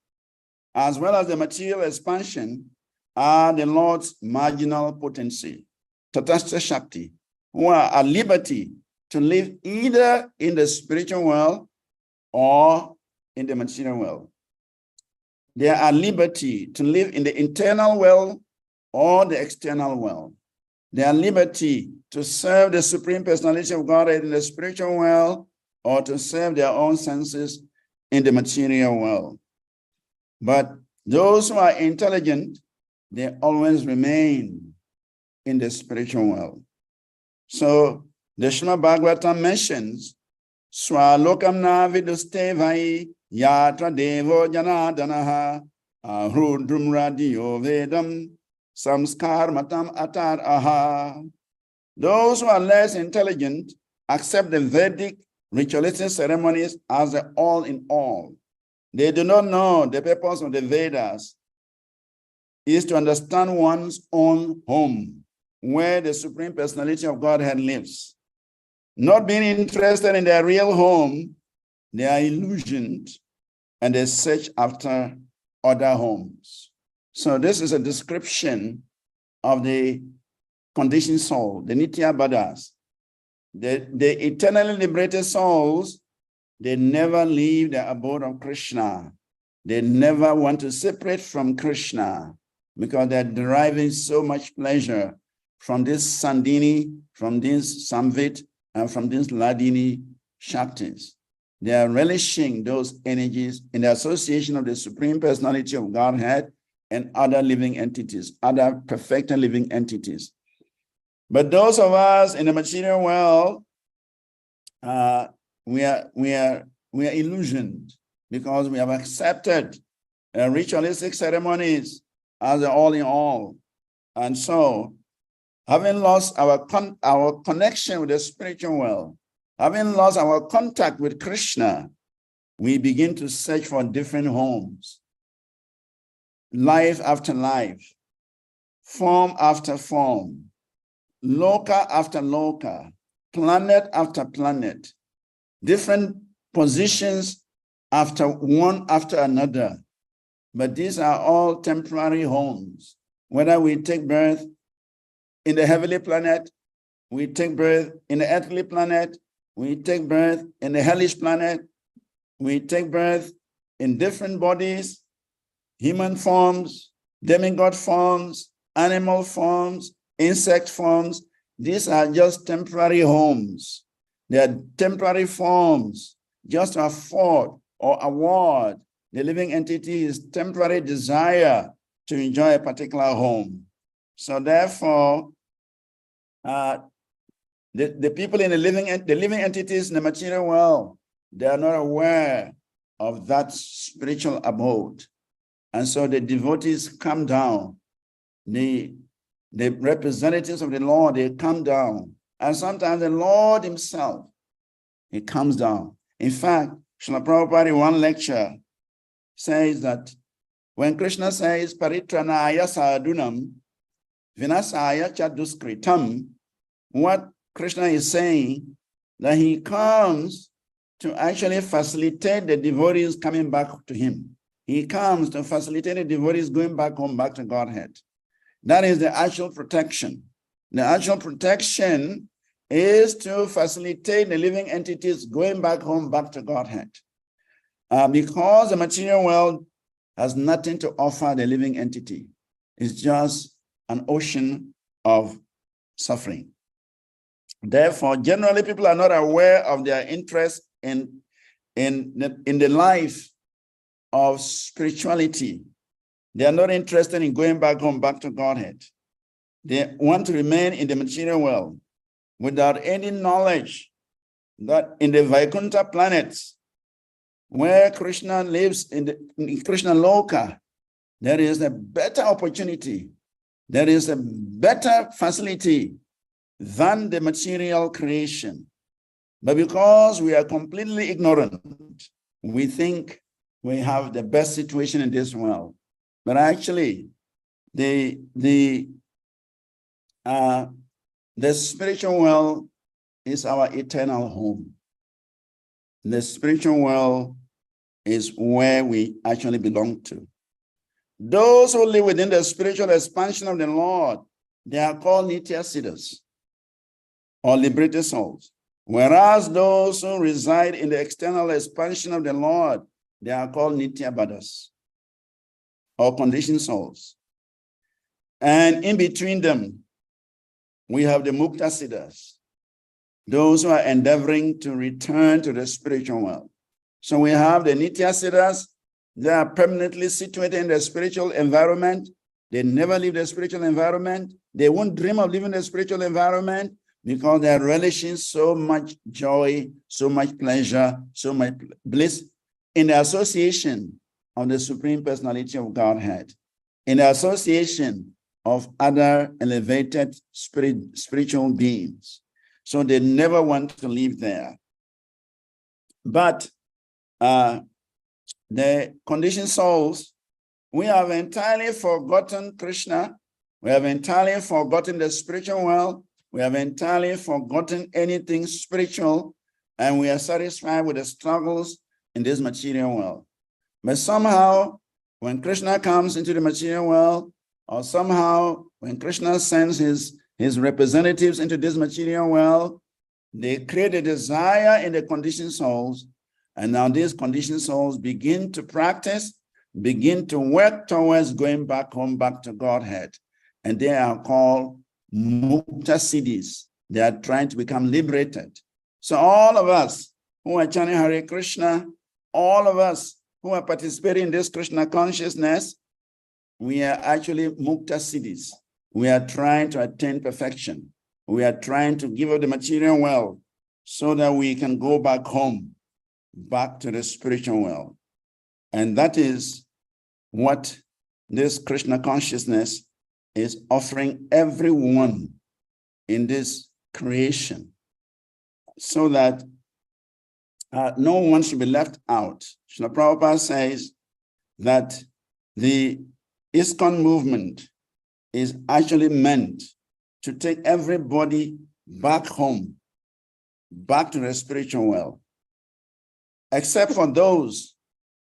as well as the material expansion, are the Lord's marginal potency, Tatastha Shakti, who are at liberty to live either in the spiritual world or in the material world. They are at liberty to live in the internal world or the external world. They are at liberty to serve the Supreme Personality of Godhead in the spiritual world or to serve their own senses in the material world. But those who are intelligent, they always remain in the spiritual world. So the Srimad Bhagavatam mentions, Swalokamna viduste vai yatra devo janadanaha ahrudrum radio vedam samskar matam atar aha. Those who are less intelligent accept the Vedic ritualistic ceremonies as the all in all. They do not know the purpose of the Vedas is to understand one's own home, where the Supreme Personality of Godhead lives. Not being interested in their real home, they are illusioned and they search after other homes. So this is a description of the conditioned soul, the Nitya Baddhas. The eternally liberated souls, they never leave the abode of Krishna. They never want to separate from Krishna because they're deriving so much pleasure from this Sandini, from this Samvit, and from these Ladini Shaktis. They are relishing those energies in the association of the Supreme Personality of Godhead and other living entities, other perfected living entities. But those of us in the material world, we are illusioned because we have accepted ritualistic ceremonies as the all in all. And so, having lost our connection with the spiritual world, having lost our contact with Krishna, we begin to search for different homes, life after life, form after form, loka after loka, planet after planet, different positions after one after another. But these are all temporary homes. Whether we take birth in the heavenly planet, we take birth in the earthly planet, we take birth in the hellish planet, we take birth in different bodies, human forms, demigod forms, animal forms, insect forms. These are just temporary homes. They are temporary forms just to afford or award the living entity's temporary desire to enjoy a particular home. So therefore, the people in the living entities in the material world, they are not aware of that spiritual abode. And so the devotees come down, the representatives of the Lord, they come down. And sometimes the Lord himself, he comes down. In fact, Srila Prabhupada in one lecture says that when Krishna says, Paritranaya sadunam, vinasaya chaduskritam, what Krishna is saying, that he comes to actually facilitate the devotees coming back to him. He comes to facilitate the devotees going back home, back to Godhead. That is the actual protection. The actual protection is to facilitate the living entities going back home, back to Godhead. Because the material world has nothing to offer the living entity. It's just an ocean of suffering. Therefore, generally, people are not aware of their interest in the life of spirituality. They are not interested in going back home, back to Godhead. They want to remain in the material world without any knowledge that in the Vaikuntha planets, where Krishna lives in Krishna Loka, there is a better opportunity. There is a better facility than the material creation. But because we are completely ignorant, we think we have the best situation in this world. But actually, the spiritual world is our eternal home. The spiritual world is where we actually belong to. Those who live within the spiritual expansion of the Lord, they are called Nitya Siddhas, or liberated souls. Whereas those who reside in the external expansion of the Lord, they are called Nitya Baddhas, or conditioned souls. And in between them, we have the Mukta Siddhas, those who are endeavoring to return to the spiritual world. So we have the Nitya Siddhas. They are permanently situated in the spiritual environment. They never leave the spiritual environment. They won't dream of leaving the spiritual environment because they are relishing so much joy, so much pleasure, so much bliss in the association of the Supreme Personality of Godhead, in the association of other elevated spiritual beings. So they never want to leave there. But the conditioned souls, we have entirely forgotten Krishna. We have entirely forgotten the spiritual world. We have entirely forgotten anything spiritual, and we are satisfied with the struggles in this material world. But somehow, when Krishna comes into the material world, or somehow when Krishna sends his representatives into this material world, they create a desire in the conditioned souls. And now these conditioned souls begin to practice, begin to work towards going back home, back to Godhead. And they are called Mukta Siddhis. They are trying to become liberated. So all of us who are chanting Hare Krishna, all of us who are participating in this Krishna consciousness, we are actually Mukta Siddhis. We are trying to attain perfection. We are trying to give up the material world so that we can go back home, back to the spiritual world. And that is what this Krishna consciousness is offering everyone in this creation, so that no one should be left out. Srila Prabhupada says that the ISKCON movement is actually meant to take everybody back home, back to the spiritual world, except for those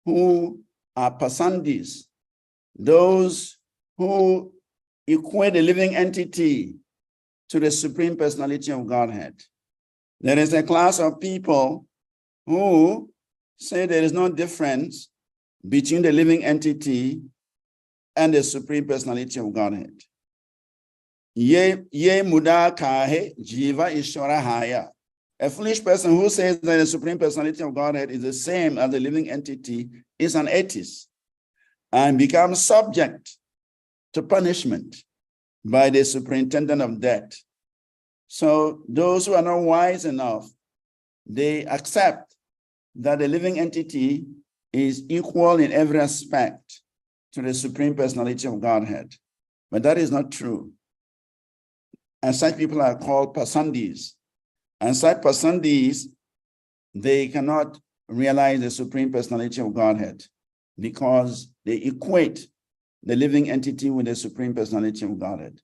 who are pasandis, those who equate the living entity to the Supreme Personality of Godhead. There is a class of people who say there is no difference between the living entity and the Supreme Personality of Godhead. Ye muda kahe jiva ishvara haya. A foolish person who says that the Supreme Personality of Godhead is the same as the living entity is an atheist and becomes subject to punishment by the superintendent of death. So those who are not wise enough, they accept that the living entity is equal in every aspect to the Supreme Personality of Godhead. But that is not true. And such people are called pasandis. And such pasandis, they cannot realize the Supreme Personality of Godhead because they equate the living entity with the Supreme Personality of Godhead.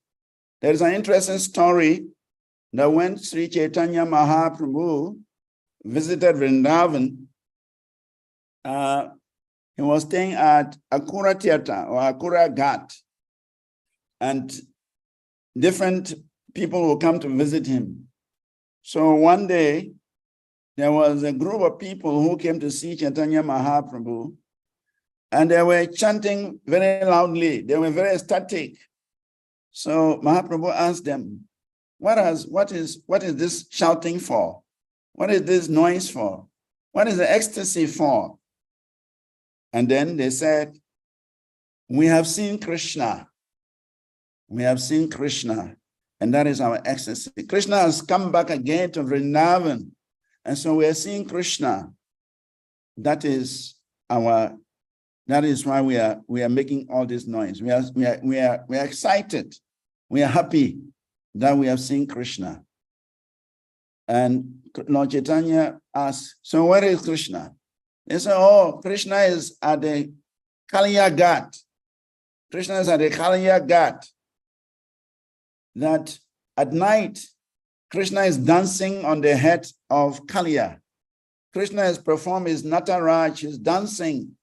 There is an interesting story that when Sri Chaitanya Mahaprabhu visited Vrindavan, he was staying at Akura Theatre or Akura Ghat, and different people will come to visit him. So one day, there was a group of people who came to see Chaitanya Mahaprabhu, and they were chanting very loudly. They were very ecstatic. So Mahaprabhu asked them, what is this shouting for? What is this noise for? What is the ecstasy for? And then they said, we have seen Krishna. We have seen Krishna, and that is our ecstasy. Krishna has come back again to Vrindavan, and so we are seeing Krishna. That is why we are making all this noise. We are excited. We are happy that we have seen Krishna. And Lord Chaitanya asked, so where is Krishna? They said, oh, Krishna is at the Kaliya Ghat. Krishna is at the Kaliya Ghat. That at night, Krishna is dancing on the head of Kaliya. Krishna has performed his Nataraj, is dancing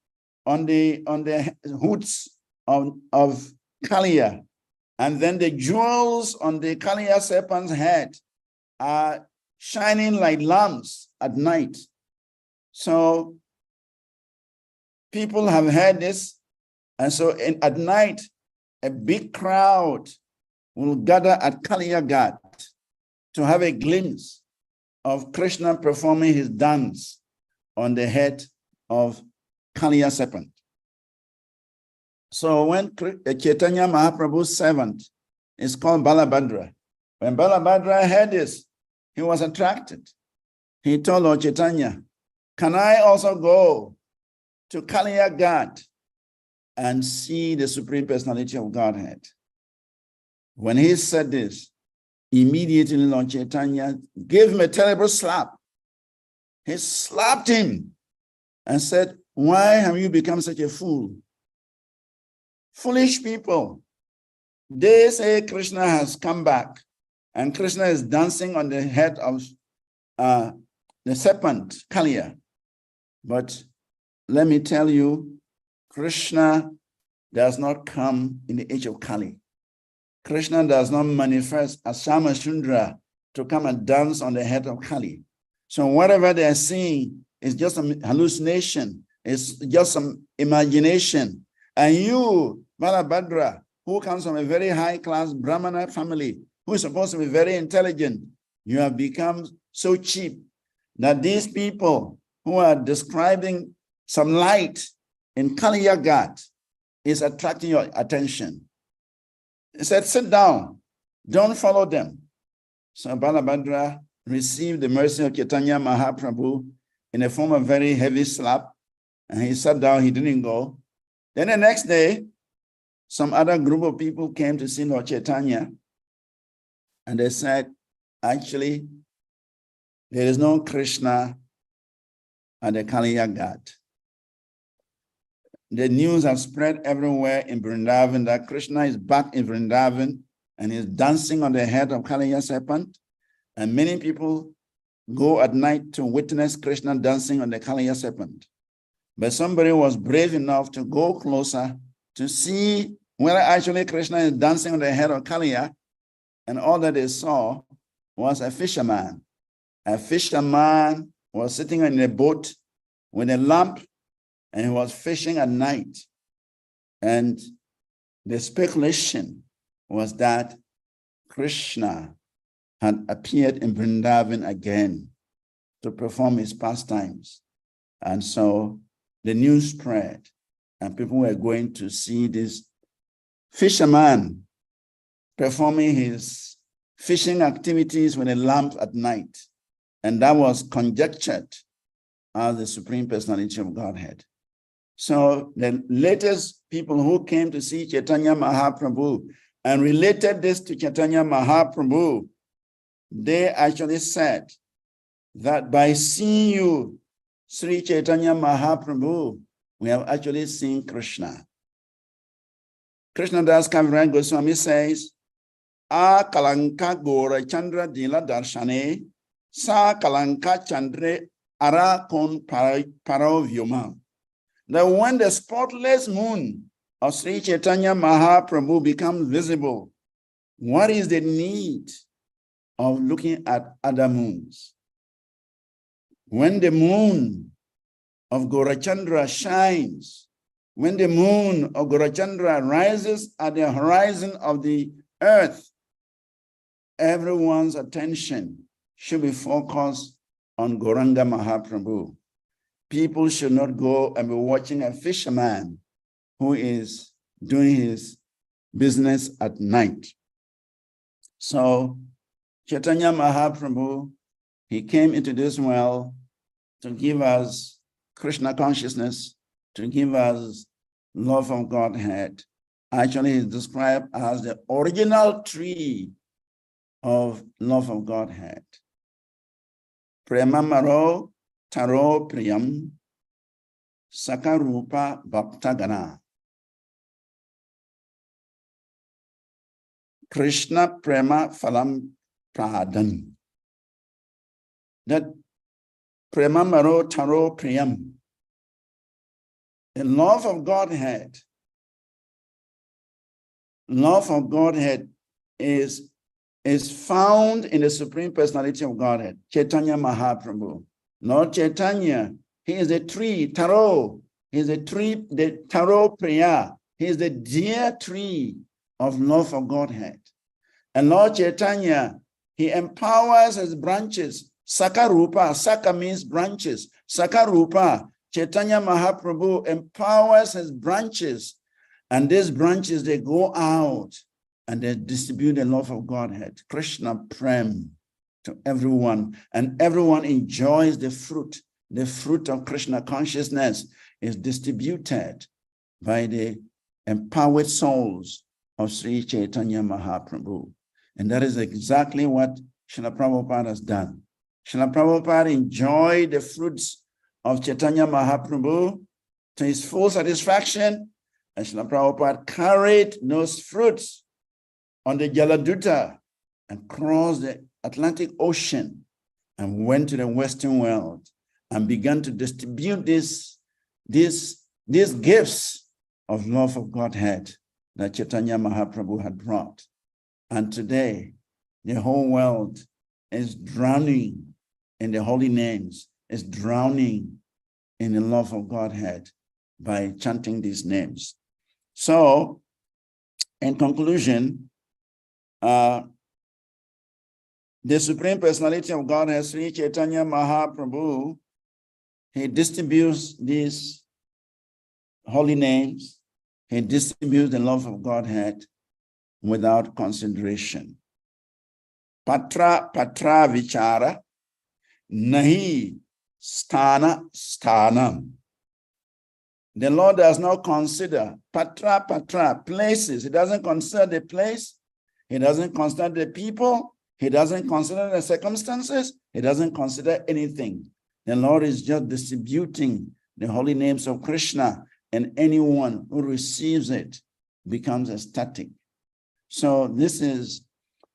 on the hoods of Kaliya. And then the jewels on the Kaliya serpent's head are shining like lamps at night. So people have heard this. And so at night, a big crowd will gather at Kaliya Ghat to have a glimpse of Krishna performing his dance on the head of Kaliya serpent. So when Chaitanya Mahaprabhu's servant is called Balabhadra, when Balabhadra heard this, he was attracted. He told Lord Chaitanya, can I also go to Kaliya Ghat and see the Supreme Personality of Godhead? When he said this, immediately Lord Chaitanya gave him a terrible slap. He slapped him and said, why have you become such a fool? Foolish people. They say Krishna has come back and Krishna is dancing on the head of the serpent, Kaliya. But let me tell you, Krishna does not come in the age of Kali. Krishna does not manifest as Shamashundra to come and dance on the head of Kali. So whatever they are seeing is just a hallucination. It's just some imagination. And you, Balabhadra, who comes from a very high-class Brahmana family, who is supposed to be very intelligent, you have become so cheap that these people who are describing some light in Kaliya Ghat is attracting your attention. He said, sit down, don't follow them. So Balabhadra received the mercy of Chaitanya Mahaprabhu in a form of very heavy slap, and he sat down, he didn't go. Then the next day, some other group of people came to see Lord Chaitanya, and they said, actually, there is no Krishna at the Kaliya Ghat. The news has spread everywhere in Vrindavan that Krishna is back in Vrindavan and is dancing on the head of Kaliya serpent. And many people go at night to witness Krishna dancing on the Kaliya serpent. But somebody was brave enough to go closer to see whether actually Krishna is dancing on the head of Kaliya. And all that they saw was a fisherman. A fisherman was sitting in a boat with a lamp, and he was fishing at night. And the speculation was that Krishna had appeared in Vrindavan again to perform his pastimes. And so the news spread, and people were going to see this fisherman performing his fishing activities with a lamp at night. And that was conjectured as the Supreme Personality of Godhead. So the latest people who came to see Chaitanya Mahaprabhu and related this to Chaitanya Mahaprabhu, they actually said that by seeing you, Sri Chaitanya Mahaprabhu, we have actually seen Krishna. Krishna Das Kaviraj Goswami says, A kalanka gora chandra dila darshane, sa kalanka chandre ara kon paravyoma. That when the spotless moon of Sri Chaitanya Mahaprabhu becomes visible, what is the need of looking at other moons? When the moon of Gaurachandra shines, when the moon of Gaurachandra rises at the horizon of the earth, everyone's attention should be focused on Gauranga Mahaprabhu. People should not go and be watching a fisherman who is doing his business at night. So Chaitanya Mahaprabhu, he came into this world to give us Krishna consciousness, to give us love of Godhead. Actually, he's described as the original tree of love of Godhead. Premamaro taro priyam sakarupa bhaktagana. Krishna prema phalam pradan. That premamaro taro priyam, the love of Godhead is found in the Supreme Personality of Godhead, Chaitanya Mahaprabhu. Lord Chaitanya, he is a tree, taro. He is a tree, the taro priya. He is the dear tree of love of Godhead. And Lord Chaitanya, he empowers his branches. Sakarupa, Saka means branches. Sakarupa, Chaitanya Mahaprabhu empowers his branches. And these branches, they go out and they distribute the love of Godhead. Krishna Prem to everyone. And everyone enjoys the fruit. The fruit of Krishna consciousness is distributed by the empowered souls of Sri Chaitanya Mahaprabhu. And that is exactly what Srila Prabhupada has done. Srila Prabhupada enjoyed the fruits of Chaitanya Mahaprabhu to his full satisfaction, and Srila Prabhupada carried those fruits on the Jaladuta and crossed the Atlantic Ocean and went to the Western world and began to distribute these gifts of love of Godhead that Chaitanya Mahaprabhu had brought. And today, the whole world is drowning in the holy names, is drowning in the love of Godhead by chanting these names. So, in conclusion, the Supreme Personality of Godhead, Sri Chaitanya Mahaprabhu, he distributes these holy names, he distributes the love of Godhead without consideration. Patra vichara, nahi sthanam. The Lord does not consider patra, places. He doesn't consider the place. He doesn't consider the people. He doesn't consider the circumstances. He doesn't consider anything. The Lord is just distributing the holy names of Krishna, and anyone who receives it becomes ecstatic. So this is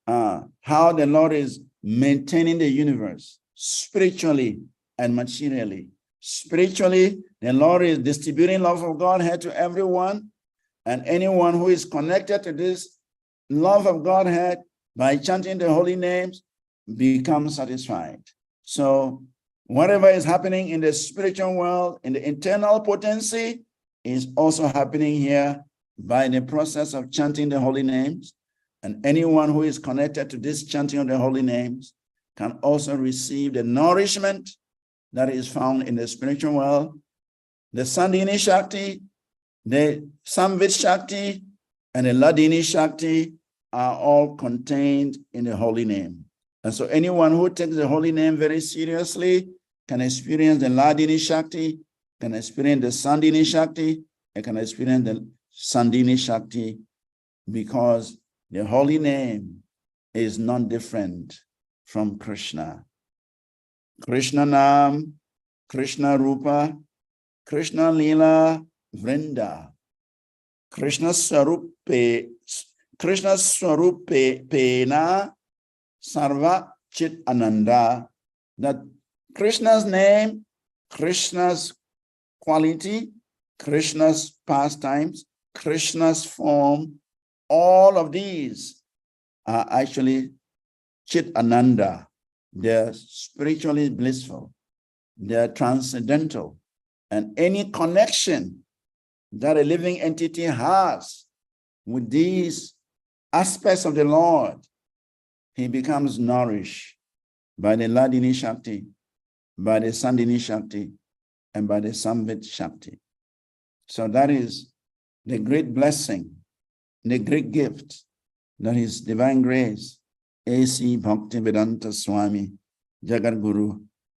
how the Lord is maintaining the universe spiritually and materially. Spiritually, the Lord is distributing love of Godhead to everyone, and anyone who is connected to this love of Godhead by chanting the holy names becomes satisfied. So whatever is happening in the spiritual world, in the internal potency, is also happening here by the process of chanting the holy names. And anyone who is connected to this chanting of the holy names can also receive the nourishment that is found in the spiritual world. The Sandhini Shakti, the Samvit Shakti, and the Ladini Shakti are all contained in the holy name. And so anyone who takes the holy name very seriously can experience the Ladini Shakti, can experience the Sandhini Shakti, and can experience the Sandhini Shakti, because the holy name is not different from Krishna. Krishna Nam, Krishna Rupa, Krishna Lila Vrinda, Krishna Swarupe Pena Sarva Chit Ananda. That Krishna's name, Krishna's quality, Krishna's pastimes, Krishna's form, all of these are actually Chit Ananda. They're spiritually blissful. They're transcendental. And any connection that a living entity has with these aspects of the Lord, he becomes nourished by the Ladini Shakti, by the Sandini Shakti, and by the Samvit Shakti. So that is the great blessing, the great gift that His divine grace, A.C. Bhaktivedanta Swami, Jagat Guru,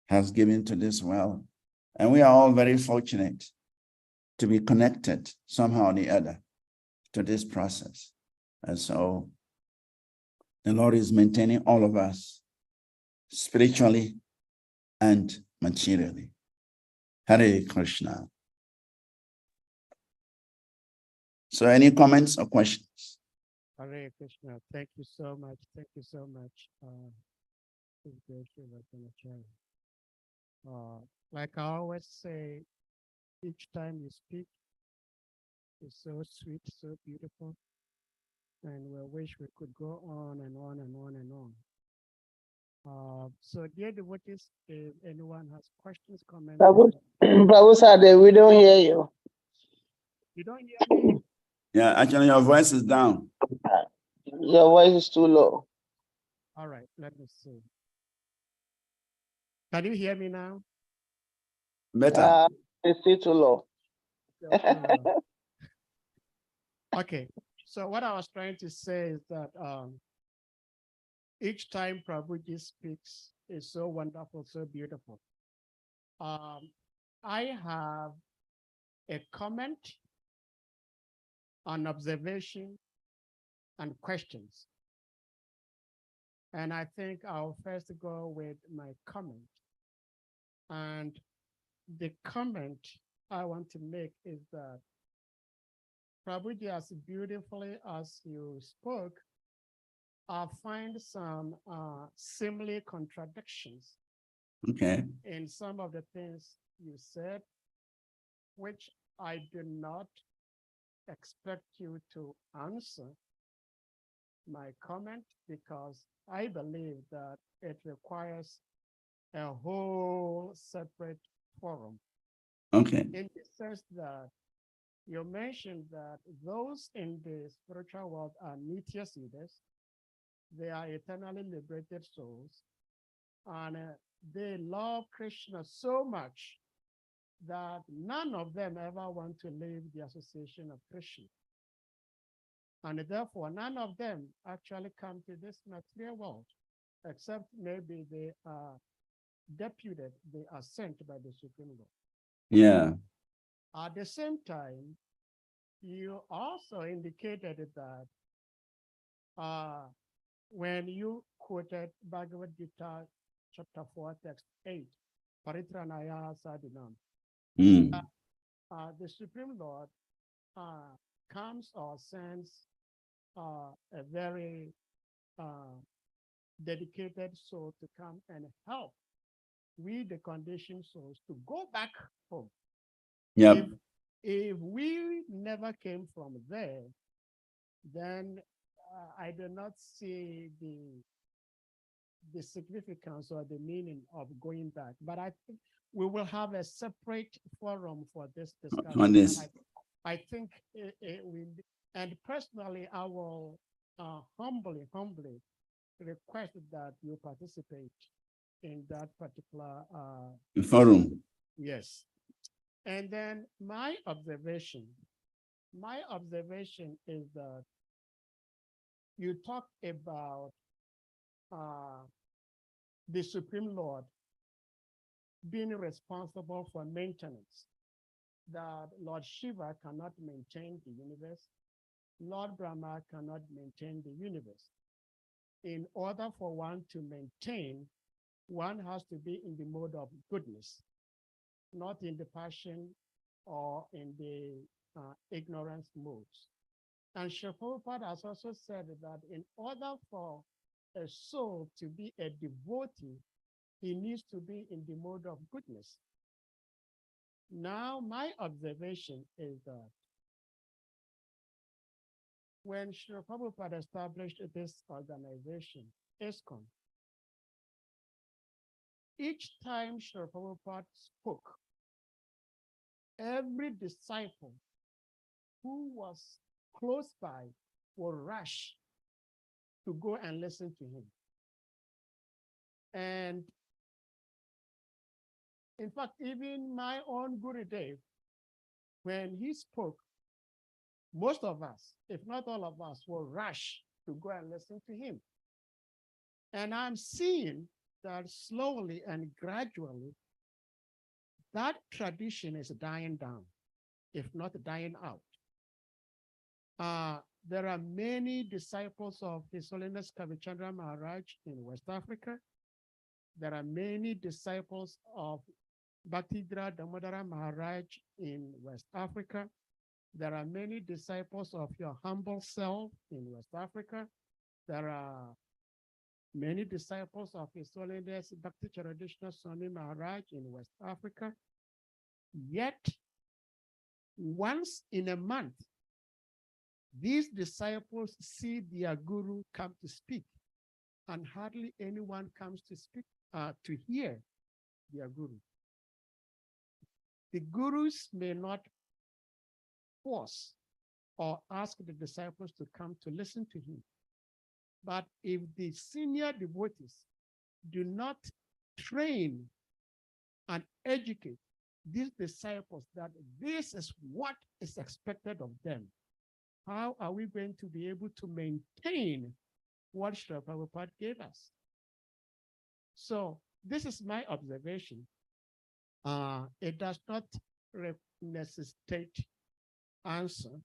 has given to this world. And we are all very fortunate to be connected somehow or the other to this process. And so the Lord is maintaining all of us spiritually and materially. Hare Krishna. So any comments or questions? Hare Krishna. Thank you so much. Thank you so much. Like I always say, each time you speak is so sweet, so beautiful. And we wish we could go on and on and on and on. So dear devotees, if anyone has questions, comments. Prabhu said we don't hear you. You don't hear me? Yeah, actually your voice is down. Your voice is too low. All right, let me see. Can you hear me now? Better. It's still too low. Okay, so what I was trying to say is that each time Prabhuji speaks is so wonderful, so beautiful. I have a comment, an observation, and questions. And I think I'll first go with my comment. And the comment I want to make is that Prabhuji, as beautifully as you spoke, I find some seemingly contradictions in some of the things you said, which I do not expect you to answer my comment because I believe that it requires a whole separate forum. Okay. In the sense that you mentioned that those in the spiritual world are nitya siddhas, they are eternally liberated souls, and they love Krishna so much that none of them ever want to leave the association of Krishna. And therefore, none of them actually come to this material world, except maybe they are deputed, they are sent by the Supreme Lord. Yeah. At the same time, you also indicated that when you quoted Bhagavad Gita, chapter 4, text 8, Paritranaya Sadhinam, the Supreme Lord comes or sends a very dedicated soul to come and help we, the conditioned souls, to go back home. Yep. If we never came from there, then I do not see the significance or the meaning of going back. But I think we will have a separate forum for this discussion. On this. And I think and personally, I will humbly request that you participate in that particular forum. Yes. And then my observation is that you talk about the Supreme Lord being responsible for maintenance, that Lord Shiva cannot maintain the universe, Lord Brahma cannot maintain the universe. In order for one to maintain, one has to be in the mode of goodness, not in the passion or in the ignorance modes. And Srila Prabhupada has also said that in order for a soul to be a devotee, he needs to be in the mode of goodness. Now, my observation is that when Srila Prabhupada established this organization, ISKCON, each time Srila Prabhupada spoke, every disciple who was close by would rush to go and listen to him. And in fact, even my own Guru Dev, when he spoke, most of us, if not all of us, will rush to go and listen to him. And I'm seeing that slowly and gradually, that tradition is dying down, if not dying out. There are many disciples of His Holiness Kavichandra Maharaj in West Africa. There are many disciples of Bhaktidra Damodara Maharaj in West Africa. There are many disciples of your humble self in West Africa. There are many disciples of His Holiness Bhakti Charadishna Swami Maharaj in West Africa. Yet, once in a month, these disciples see their guru come to speak, and hardly anyone comes to speak, to hear their guru. The gurus may not force or ask the disciples to come to listen to him. But if the senior devotees do not train and educate these disciples that this is what is expected of them, how are we going to be able to maintain what Srila Prabhupada gave us? So this is my observation. It does not necessitate answer,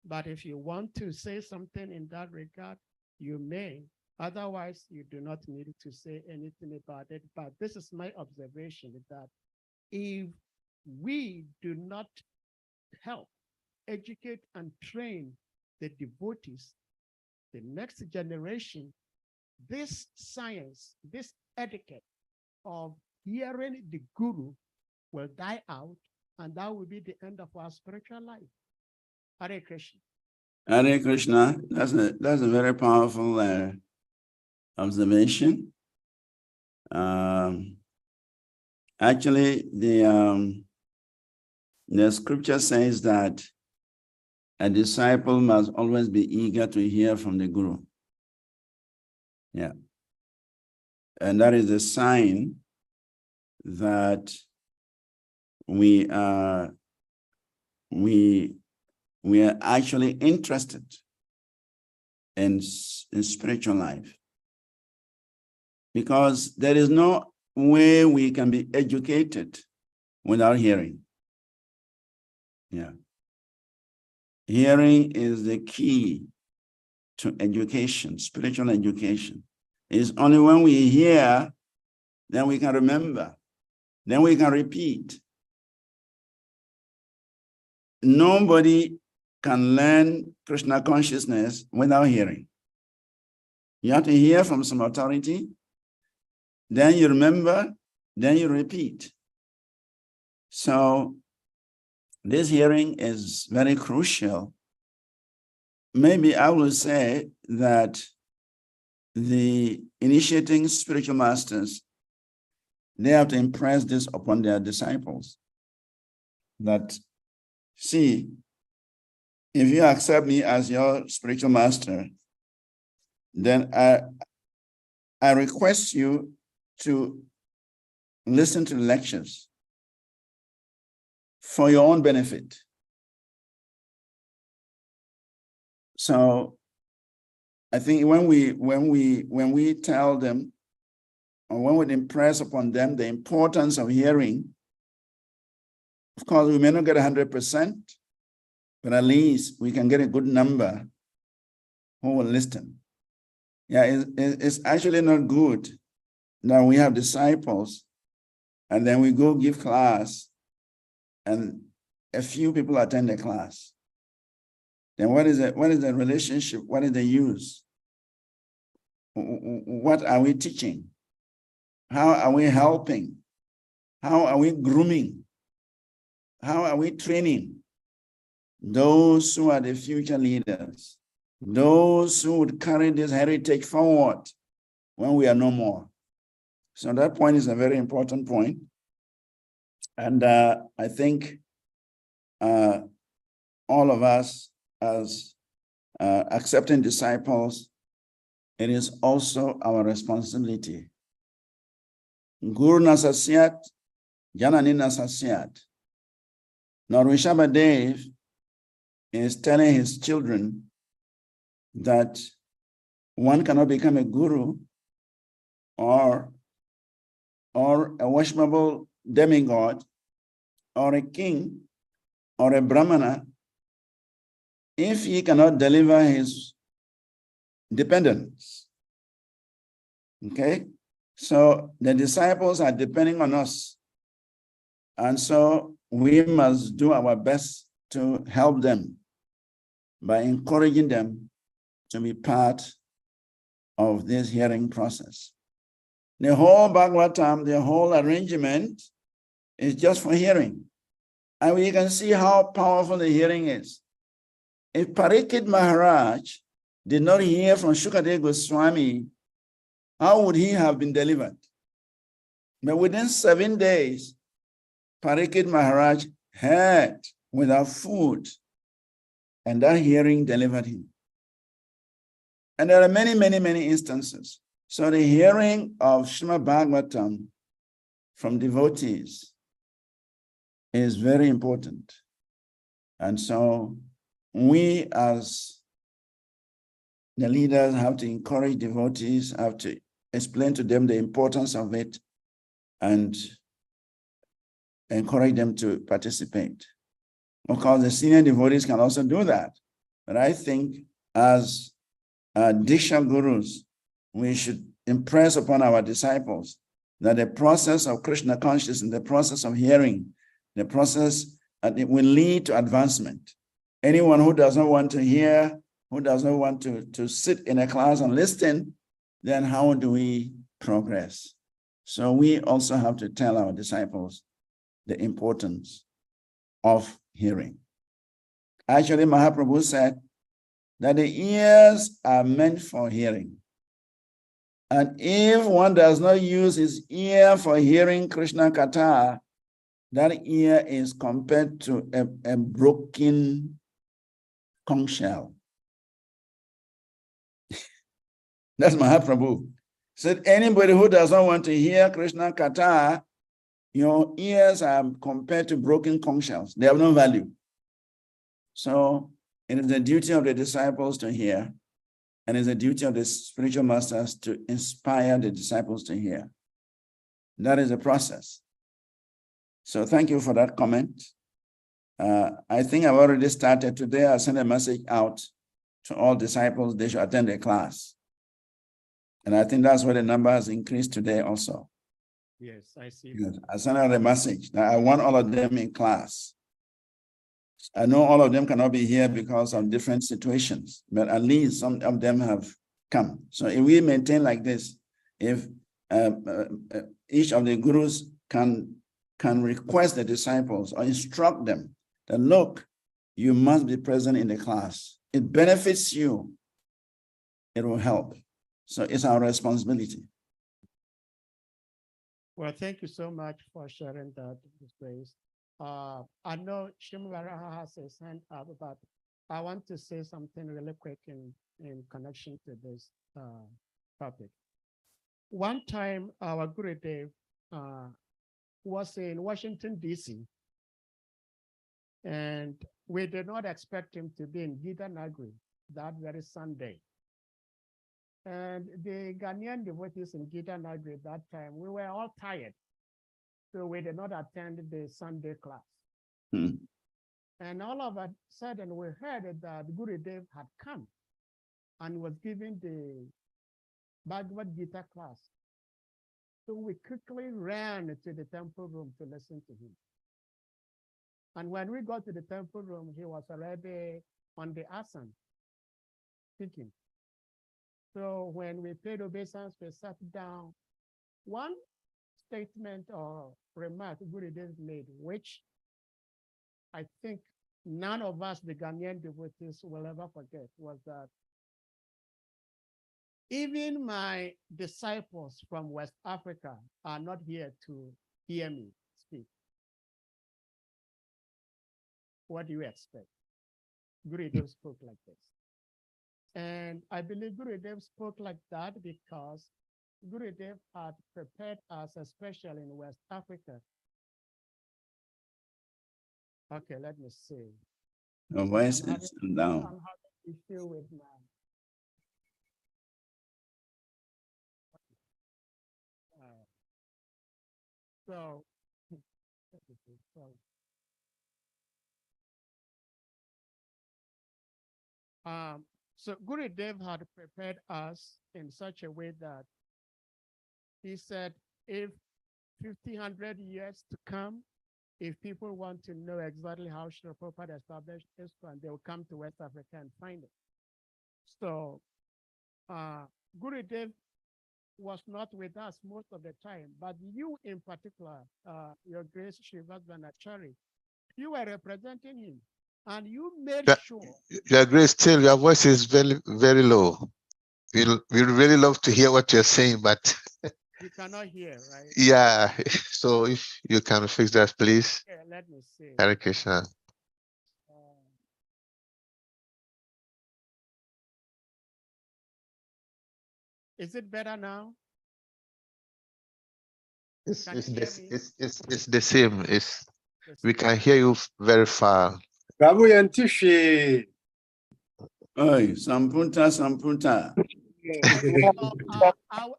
but if you want to say something in that regard, you may. Otherwise, you do not need to say anything about it. But this is my observation, that if we do not help educate and train the devotees, the next generation, this science, this etiquette of hearing the guru will die out, and that will be the end of our spiritual life. Hare Krishna. Hare Krishna. That's a very powerful observation. Actually, the scripture says that a disciple must always be eager to hear from the guru. Yeah. And that is a sign that we are actually interested in spiritual life, because there is no way we can be educated without hearing. Yeah. Hearing is the key to education, spiritual education. It's only when we hear, then we can remember, then we can repeat. Nobody can learn Krishna consciousness without hearing. You have to hear from some authority, then you remember, then you repeat. So this hearing is very crucial. Maybe I will say that the initiating spiritual masters, they have to impress this upon their disciples. That, see, if you accept me as your spiritual master, then I request you to listen to the lectures for your own benefit. So I think when we tell them, or when we impress upon them the importance of hearing, of course, we may not get 100%, but at least we can get a good number who will listen. Yeah, it's actually not good that we have disciples and then we go give class and a few people attend the class. Then what is the relationship? What is the use? What are we teaching? How are we helping? How are we grooming? How are we training those who are the future leaders? those who would carry this heritage forward when we are no more. So that point is a very important point. And I think all of us as accepting disciples, it is also our responsibility. Guru Nasasyat, Janani Nasasyat. Now, Rishabhadev is telling his children that one cannot become a guru or a worshipable demigod or a king or a brahmana if he cannot deliver his dependents. Okay? So the disciples are depending on us. And so we must do our best to help them by encouraging them to be part of this hearing process. The whole Bhagavatam, the whole arrangement is just for hearing. And we can see how powerful the hearing is. If Parikshit Maharaj did not hear from Shukadeva Goswami, how would he have been delivered? But within 7 days, Parikshit Maharaj heard without food, and that hearing delivered him. And there are many, many, many instances. So the hearing of Srimad Bhagavatam from devotees is very important. And so we as the leaders have to encourage devotees, have to explain to them the importance of it and encourage them to participate. Of course, the senior devotees can also do that. But I think as Diksha Gurus, we should impress upon our disciples that the process of Krishna consciousness, the process of hearing, the process, it will lead to advancement. Anyone who does not want to hear, who does not want to sit in a class and listen, then how do we progress? So we also have to tell our disciples the importance of hearing. Actually, Mahaprabhu said that the ears are meant for hearing. And if one does not use his ear for hearing Krishna Katha, that ear is compared to a broken conch shell. That's Mahaprabhu. Said anybody who does not want to hear Krishna Katha, your ears are compared to broken conch shells. They have no value. So it is the duty of the disciples to hear, and it's the duty of the spiritual masters to inspire the disciples to hear. That is the process. So thank you for that comment. I think I've already started today. I sent a message out to all disciples. They should attend the class. And I think that's why the number has increased today also. Yes, I see. Yes, I sent out a message that I want all of them in class. I know all of them cannot be here because of different situations, but at least some of them have come. So if we maintain like this, if each of the gurus can request the disciples or instruct them that, look, you must be present in the class. It benefits you. It will help. So it's our responsibility. Well, thank you so much for sharing that, Grace. I know Shimwara has his hand up, but I want to say something really quick in connection to this topic. One time, our Gurudev was in Washington, D.C., and we did not expect him to be in Gita Nagari that very Sunday. And the Ghanaian devotees in Gita Nagari that time, we were all tired. So we did not attend the Sunday class. And all of a sudden, we heard that Gurudev had come and was giving the Bhagavad Gita class. So we quickly ran to the temple room to listen to him. And when we got to the temple room, he was already on the asana speaking. So when we paid obeisance, we sat down. One statement or remark Gurudev made, which I think none of us, the Ghanaian devotees, will ever forget, was that even my disciples from West Africa are not here to hear me speak. What do you expect? Gurudev spoke like this. And I believe Gurudev spoke like that because Gurudev had prepared us, especially in West Africa. Okay, let me see. Your voice I'm is down. having issue with my. So Gurudev had prepared us in such a way that he said, if 1,500 years to come, if people want to know exactly how Srila Prabhupada established ISKCON, they will come to West Africa and find it. So Gurudev was not with us most of the time, but you in particular, Your Grace Srivas Vanacari, you were representing him, and you made sure. Your Grace, still your voice is very, very low. We really love to hear what you're saying, but you cannot hear, right? Yeah. So if you can fix that, please. Okay, let me see. Hare Krishna. Is it better now? It's Can it's you hear this me? it's the same. It's The we same. can hear you very far. Prabhu Yantishi. Oi, Sampunta, Sampunta. So,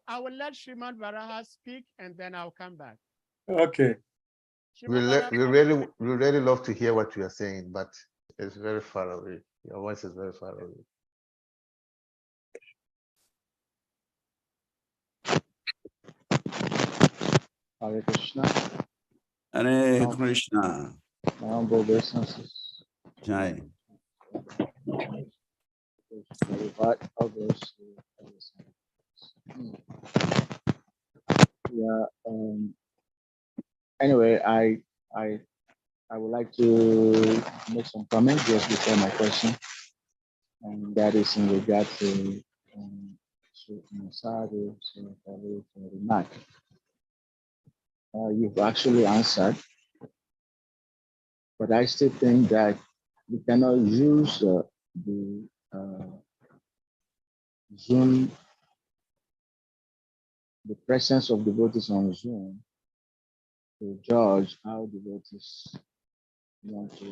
I will let Srimad Varaha speak and then I'll come back. Okay. Srimad We really love to hear what you are saying, but it's very far away. Your voice is very far away. Hare Krishna. Hare Krishna. My humble obeisances. Jai. Yeah. Anyway, I would like to make some comments just before my question, and that is in regard to Sadhu's remark. You've actually answered, but I still think that we cannot use the Zoom, the presence of devotees on Zoom to judge how devotees want to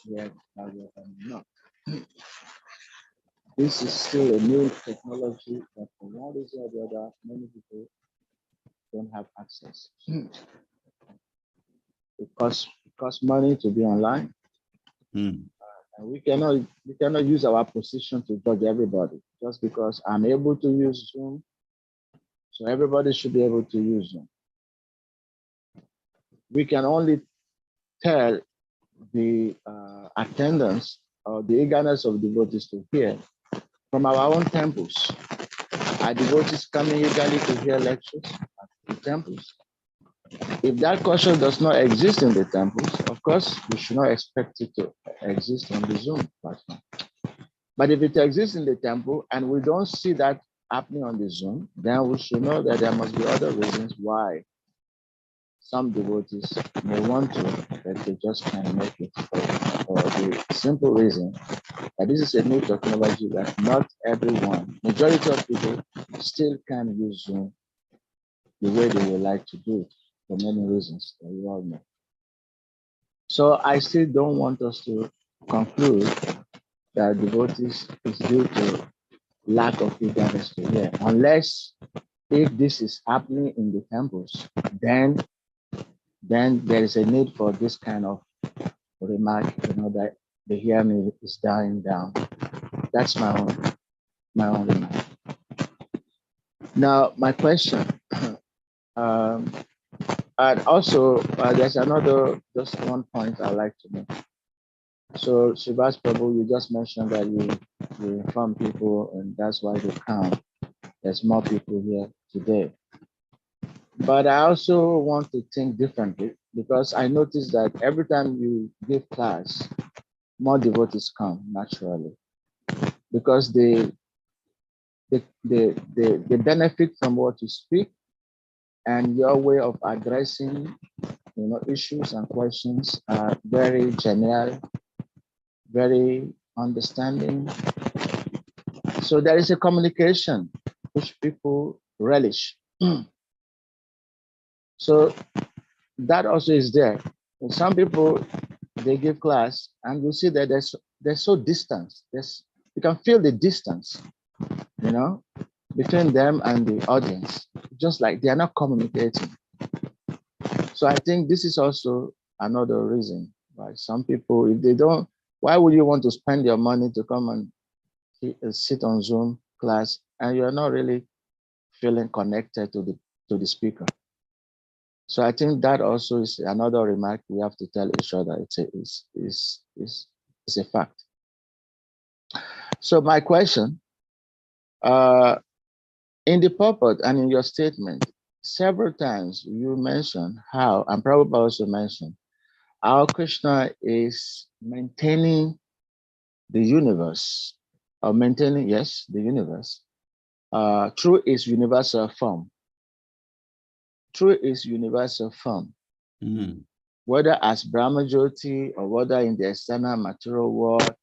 hear Bhagavatam or not. This is still a new technology that for one reason or the other, many people don't have access. It costs money to be online. And we cannot use our position to judge everybody. Just because I'm able to use Zoom, so everybody should be able to use Zoom. We can only tell the attendance or the eagerness of devotees to hear from our own temples. Are devotees coming eagerly to hear lectures at the temples? If that caution does not exist in the temples, of course, we should not expect it to exist on the Zoom platform. But if it exists in the temple and we don't see that happening on the Zoom, then we should know that there must be other reasons why some devotees may want to, but they just can't make it for the simple reason that this is a new technology that not everyone, majority of people still can use Zoom the way they would like to do it for many reasons that we all know. So I still don't want us to conclude that devotees is due to lack of eagerness to hear, unless if this is happening in the temples, then there is a need for this kind of remark, that the hearing is dying down. That's my own remark. Now, my question, and also there's just one point I'd like to make. So, Srivas Prabhu, you just mentioned that you inform people, and that's why they come. There's more people here today. But I also want to think differently, because I noticed that every time you give class, more devotees come naturally, because the they benefit from what you speak, and your way of addressing issues and questions are very general, very understanding. So there is a communication which people relish. So that also is there. And some people, they give class and you see that they're so distant. You can feel the distance, between them and the audience, just like they are not communicating. So I think this is also another reason why some people, if they don't, why would you want to spend your money to come and sit on Zoom class and you're not really feeling connected to the speaker? So I think that also is another remark we have to tell each other. It's a fact. So my question, in the purport and in your statement, several times you mentioned how, and Prabhupada also mentioned, how Krishna is maintaining the universe, or maintaining, yes, the universe, through its universal form. Through its universal form. Whether as Brahma Jyoti or whether in the external material world,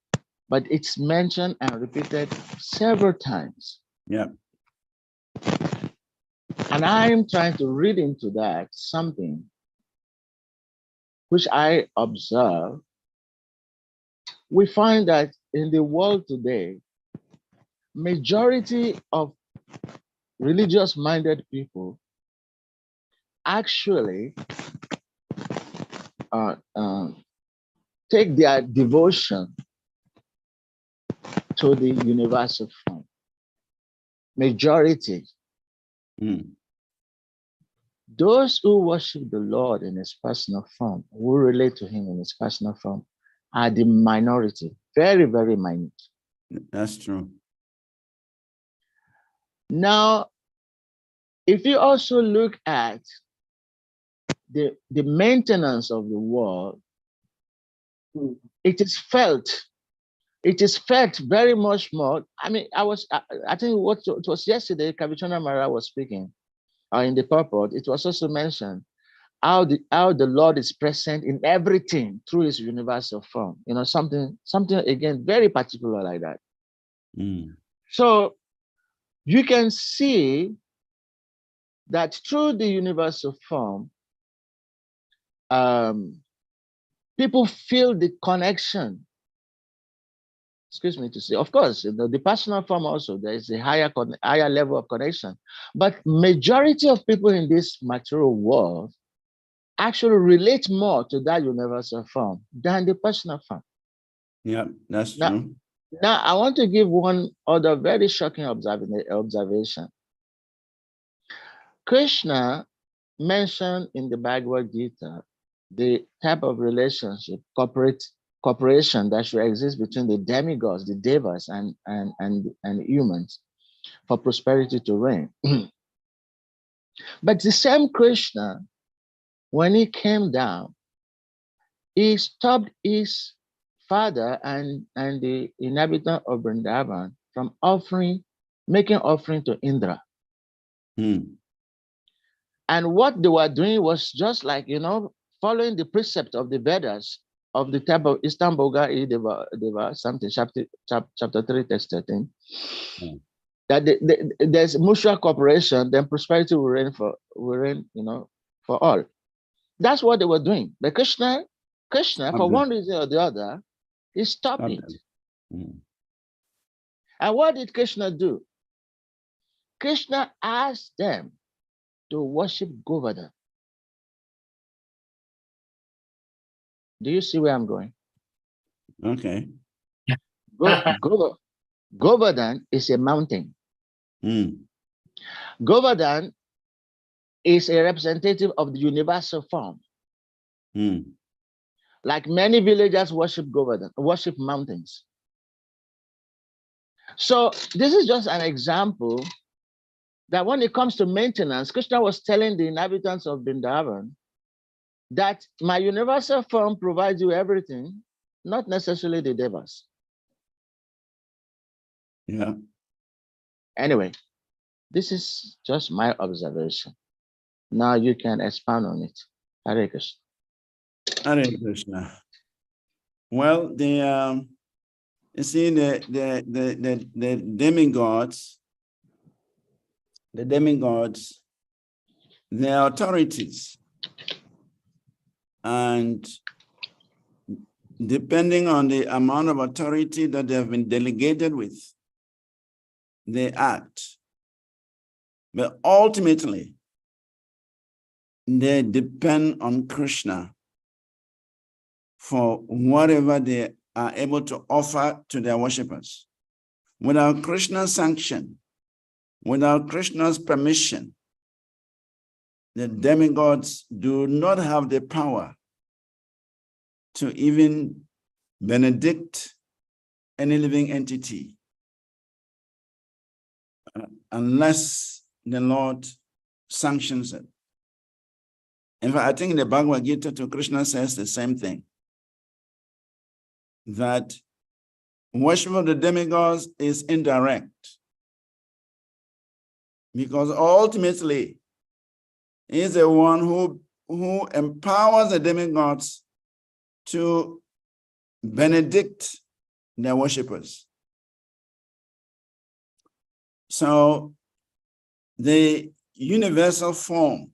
but it's mentioned and repeated several times. Yeah. And I'm trying to read into that something which I observe. We find that in the world today, majority of religious-minded people actually take their devotion to the universal form. Majority. Those who worship the Lord in his personal form, who relate to him in his personal form, are the minority, very, very minute. That's true. Now, if you also look at the maintenance of the world, it is felt very much more. I mean, I think it was yesterday, Kavichana Mara was speaking in the purport. It was also mentioned how the Lord is present in everything through his universal form. Something again, very particular like that. So you can see that through the universal form, people feel the connection. Excuse me to say, of course, the personal form also, there is a higher level of connection. But majority of people in this material world actually relate more to that universal form than the personal form. Yeah, that's true. Now, I want to give one other very shocking observation. Krishna mentioned in the Bhagavad Gita the type of relationship, cooperation that should exist between the demigods, the devas, and humans for prosperity to reign. But the same Krishna, when he came down, he stopped his father and the inhabitant of Vrindavan from making offering to Indra. And what they were doing was just like, following the precept of the Vedas of the type of Istanboga Deva something, chapter 3, text 13. That there's mutual cooperation, then prosperity will reign for all. That's what they were doing. But Krishna, for one reason or the other, he stopped it. And what did Krishna do? Krishna asked them to worship Govardhan. Do you see where I'm going? Okay. Govardhan is a mountain. Govardhan is a representative of the universal form. Like many villagers worship Govardhan, worship mountains. So this is just an example that when it comes to maintenance, Krishna was telling the inhabitants of Vrindavan that my universal form provides you everything, not necessarily the devas. Yeah. Anyway, this is just my observation. Now you can expand on it. Hare Krishna. Hare Krishna. Well, you see the demigods, they are authorities, and depending on the amount of authority that they have been delegated with, they act. But ultimately, they depend on Krishna for whatever they are able to offer to their worshippers. Without Krishna's sanction, without Krishna's permission, the demigods do not have the power to even benedict any living entity unless the Lord sanctions it. In fact, I think in the Bhagavad Gita too, Krishna says the same thing, that worship of the demigods is indirect, because ultimately he is the one who empowers the demigods to benedict their worshippers. So the universal form,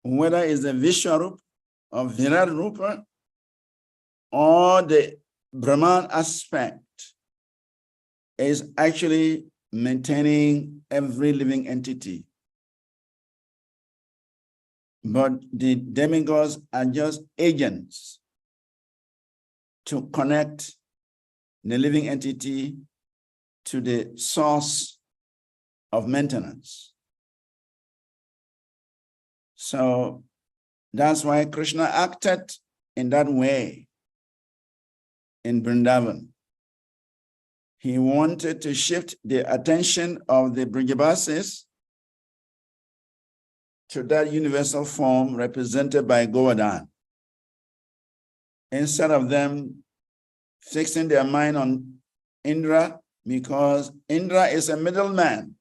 whether it's the Vishwarup or Virat Rupa or the Brahman aspect, is actually maintaining every living entity. But the demigods are just agents to connect the living entity to the source of maintenance. So that's why Krishna acted in that way in Vrindavan. He wanted to shift the attention of the Brajavasis to that universal form represented by Govardhan, instead of them fixing their mind on Indra, because Indra is a middleman.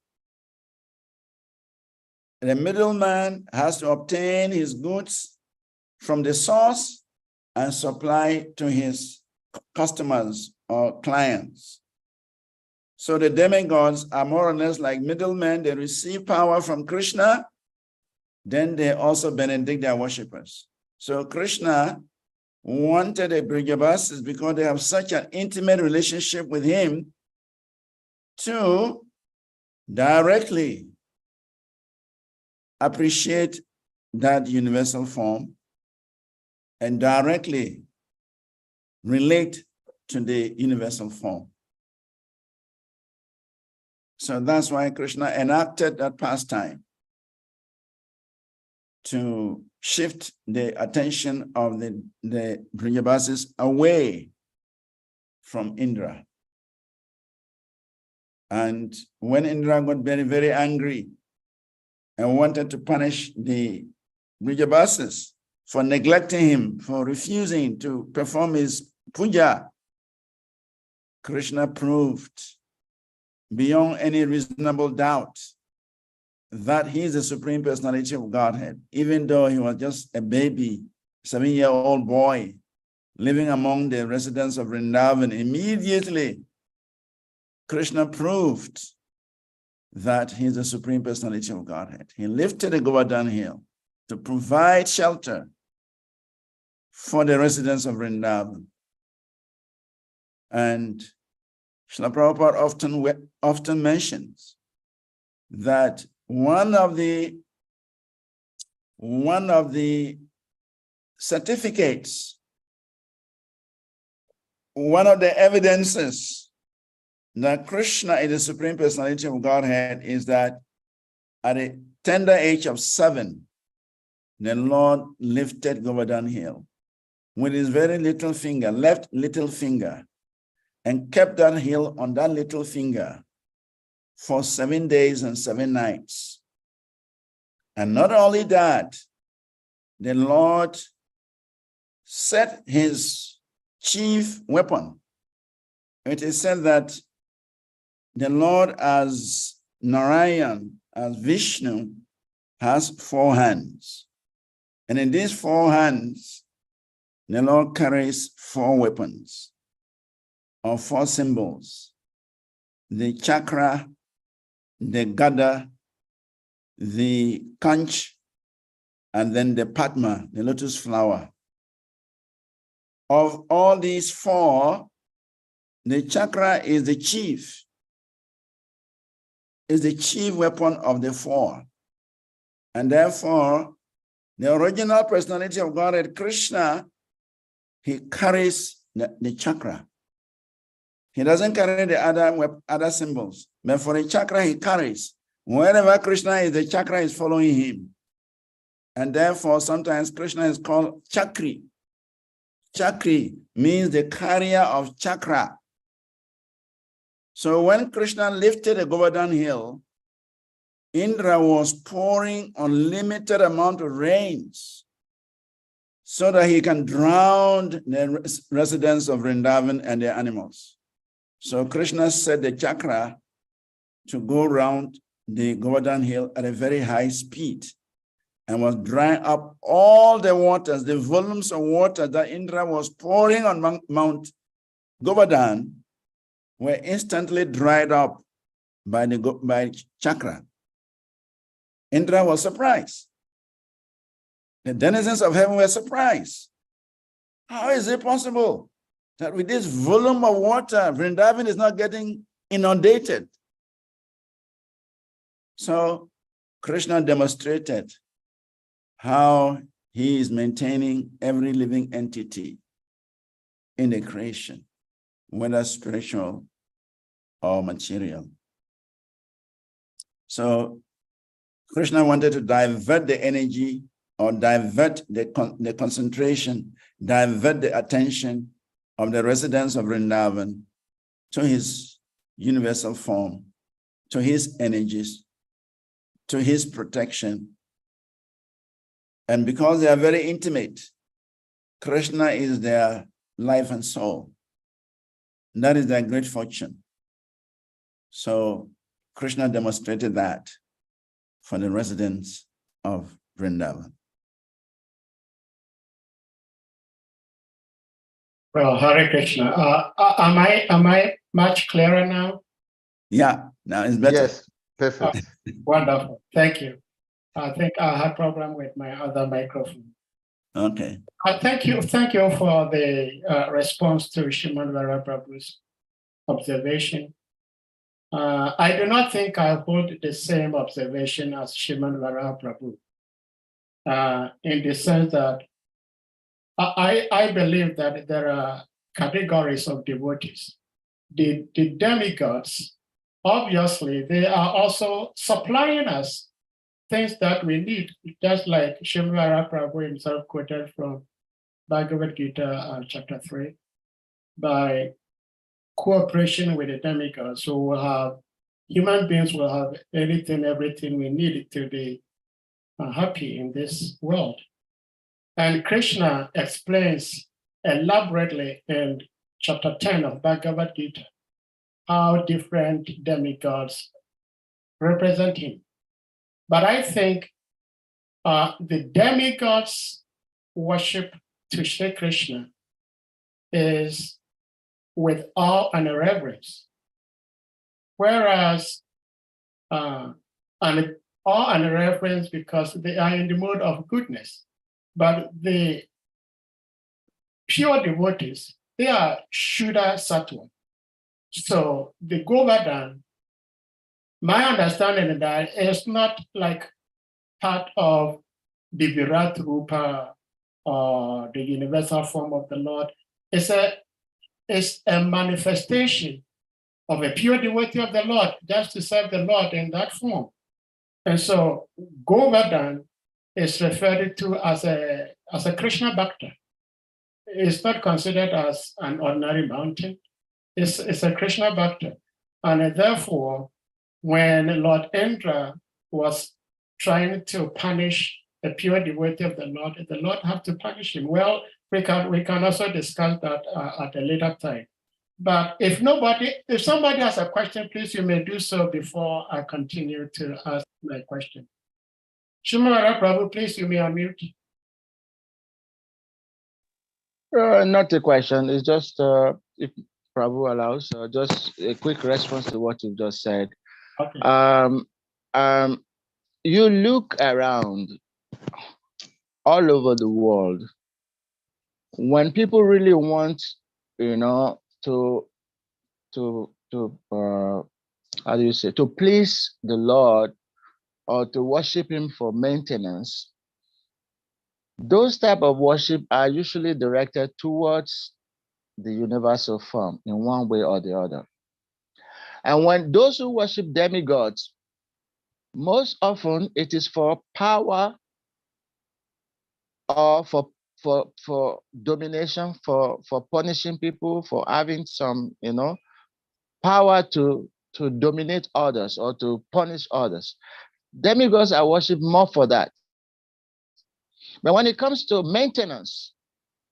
The middleman has to obtain his goods from the source and supply to his customers or clients. So the demigods are more or less like middlemen. They receive power from Krishna, then they also benedict their worshippers. So Krishna wanted the Brajavasis, because they have such an intimate relationship with him, to directly appreciate that universal form and directly relate to the universal form. So that's why Krishna enacted that pastime, to shift the attention of the Brajavasis away from Indra. And when Indra got very, very angry and wanted to punish the Brajavasis for neglecting him, for refusing to perform his puja, Krishna proved beyond any reasonable doubt that he is the Supreme Personality of Godhead, even though he was just a baby, 7-year-old boy living among the residents of Vrindavan. Immediately, Krishna proved that he is the Supreme Personality of Godhead. He lifted the Govardhan hill to provide shelter for the residents of Vrindavan. And Srila Prabhupada often mentions that one of the certificates, one of the evidences that Krishna is the Supreme Personality of Godhead is that at a tender age of 7, the Lord lifted Govardhan hill with his very little finger, left little finger, and kept that hill on that little finger for 7 days and 7 nights. And not only that, the Lord set his chief weapon. It is said that the Lord as Narayan, as Vishnu, has 4 hands. And in these 4 hands, the Lord carries 4 weapons or 4 symbols: the chakra, the gada, the conch, and then the padma, the lotus flower. Of all these 4, the chakra is the chief weapon of the 4. And therefore, the original personality of Godhead, Krishna, he carries the chakra. He doesn't carry the other symbols, but for the chakra he carries. Wherever Krishna is, the chakra is following him. And therefore, sometimes Krishna is called Chakri. Chakri means the carrier of chakra. So when Krishna lifted the Govardhan hill, Indra was pouring unlimited amount of rains so that he can drown the residents of Vrindavan and their animals. So Krishna set the chakra to go around the Govardhan hill at a very high speed and was drying up all the waters, the volumes of water that Indra was pouring on Mount Govardhan were instantly dried up by chakra. Indra was surprised. The denizens of heaven were surprised. How is it possible that with this volume of water, Vrindavan is not getting inundated? So Krishna demonstrated how he is maintaining every living entity in the creation, whether spiritual or material. So Krishna wanted to divert the energy or divert the concentration, divert the attention of the residents of Vrindavan to his universal form, to his energies, to his protection. And because they are very intimate, Krishna is their life and soul. And that is their great fortune. So Krishna demonstrated that for the residents of Vrindavan. Well, Hare Krishna. Am I much clearer now? Yeah, now it's better. Yes, perfect. Wonderful. Thank you. I think I had a problem with my other microphone. Okay. Thank you for the response to Srimad Prabhu's observation. I do not think I hold the same observation as Srimad Prabhu, in the sense that I believe that there are categories of devotees. The demigods, obviously, they are also supplying us things that we need, just like Srimad Prabhu himself quoted from Bhagavad Gita chapter 3, by cooperation with the demigods. So we'll have, human beings will have everything we need to be happy in this world. And Krishna explains elaborately in chapter 10 of Bhagavad Gita how different demigods represent him. But I think the demigods' worship to Sri Krishna is with awe and reverence, whereas and awe and reverence because they are in the mode of goodness. But the pure devotees, they are Shuddha Sattva. So the Govardhan, my understanding is that it's not like part of the Virat Rupa or the universal form of the Lord. It's a manifestation of a pure devotee of the Lord, just to serve the Lord in that form. And so Govardhan is referred to as a Krishna Bhakta. It's not considered as an ordinary mountain. It's a Krishna Bhakta. And therefore, when Lord Indra was trying to punish a pure devotee of the Lord had to punish him. Well, we can also discuss that at a later time. But if somebody has a question, please, you may do so before I continue to ask my question. Srimad Prabhu, please, you may unmute. Not a question. It's just if Prabhu allows, just a quick response to what you just said. Okay. You look around all over the world. When people really want, to how do you say, to please the Lord or to worship Him for maintenance, those type of worship are usually directed towards the universal form in one way or the other. And when those who worship demigods, most often it is for power or for domination, for punishing people, for having some, power to dominate others or to punish others. Demigods are worshipped more for that. But when it comes to maintenance,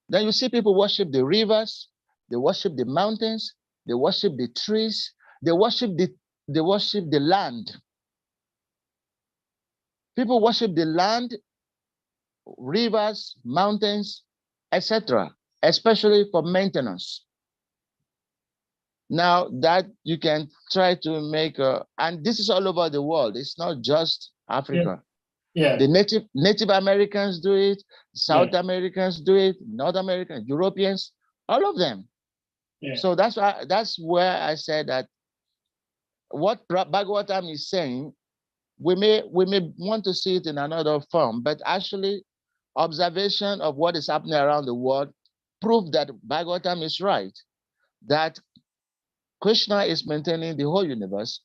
then you see people worship the rivers, they worship the mountains, they worship the trees, they worship the land. People worship the land, rivers, mountains, etc., especially for maintenance. Now that you can try to make, and this is all over the world. It's not just Africa. Yeah. The Native Americans do it, South Americans do it, North Americans, Europeans, all of them. Yeah. So that's where I said that what Bhagavatam is saying, we may want to see it in another form, but actually observation of what is happening around the world prove that Bhagavatam is right, that Krishna is maintaining the whole universe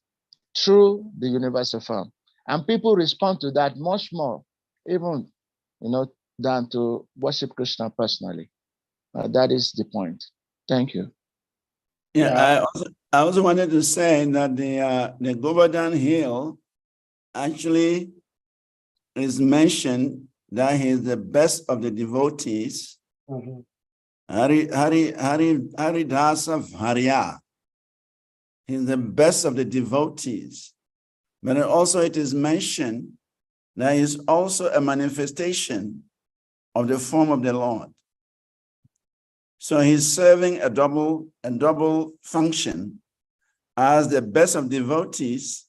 through the universal form. And people respond to that much more, even, than to worship Krishna personally. That is the point. Thank you. Yeah, I also wanted to say that the Govardhan Hill actually is mentioned that he is the best of the devotees. Mm-hmm. Haridasa Varya. He's the best of the devotees. But also it is mentioned that he is also a manifestation of the form of the Lord. So he's serving a double function as the best of devotees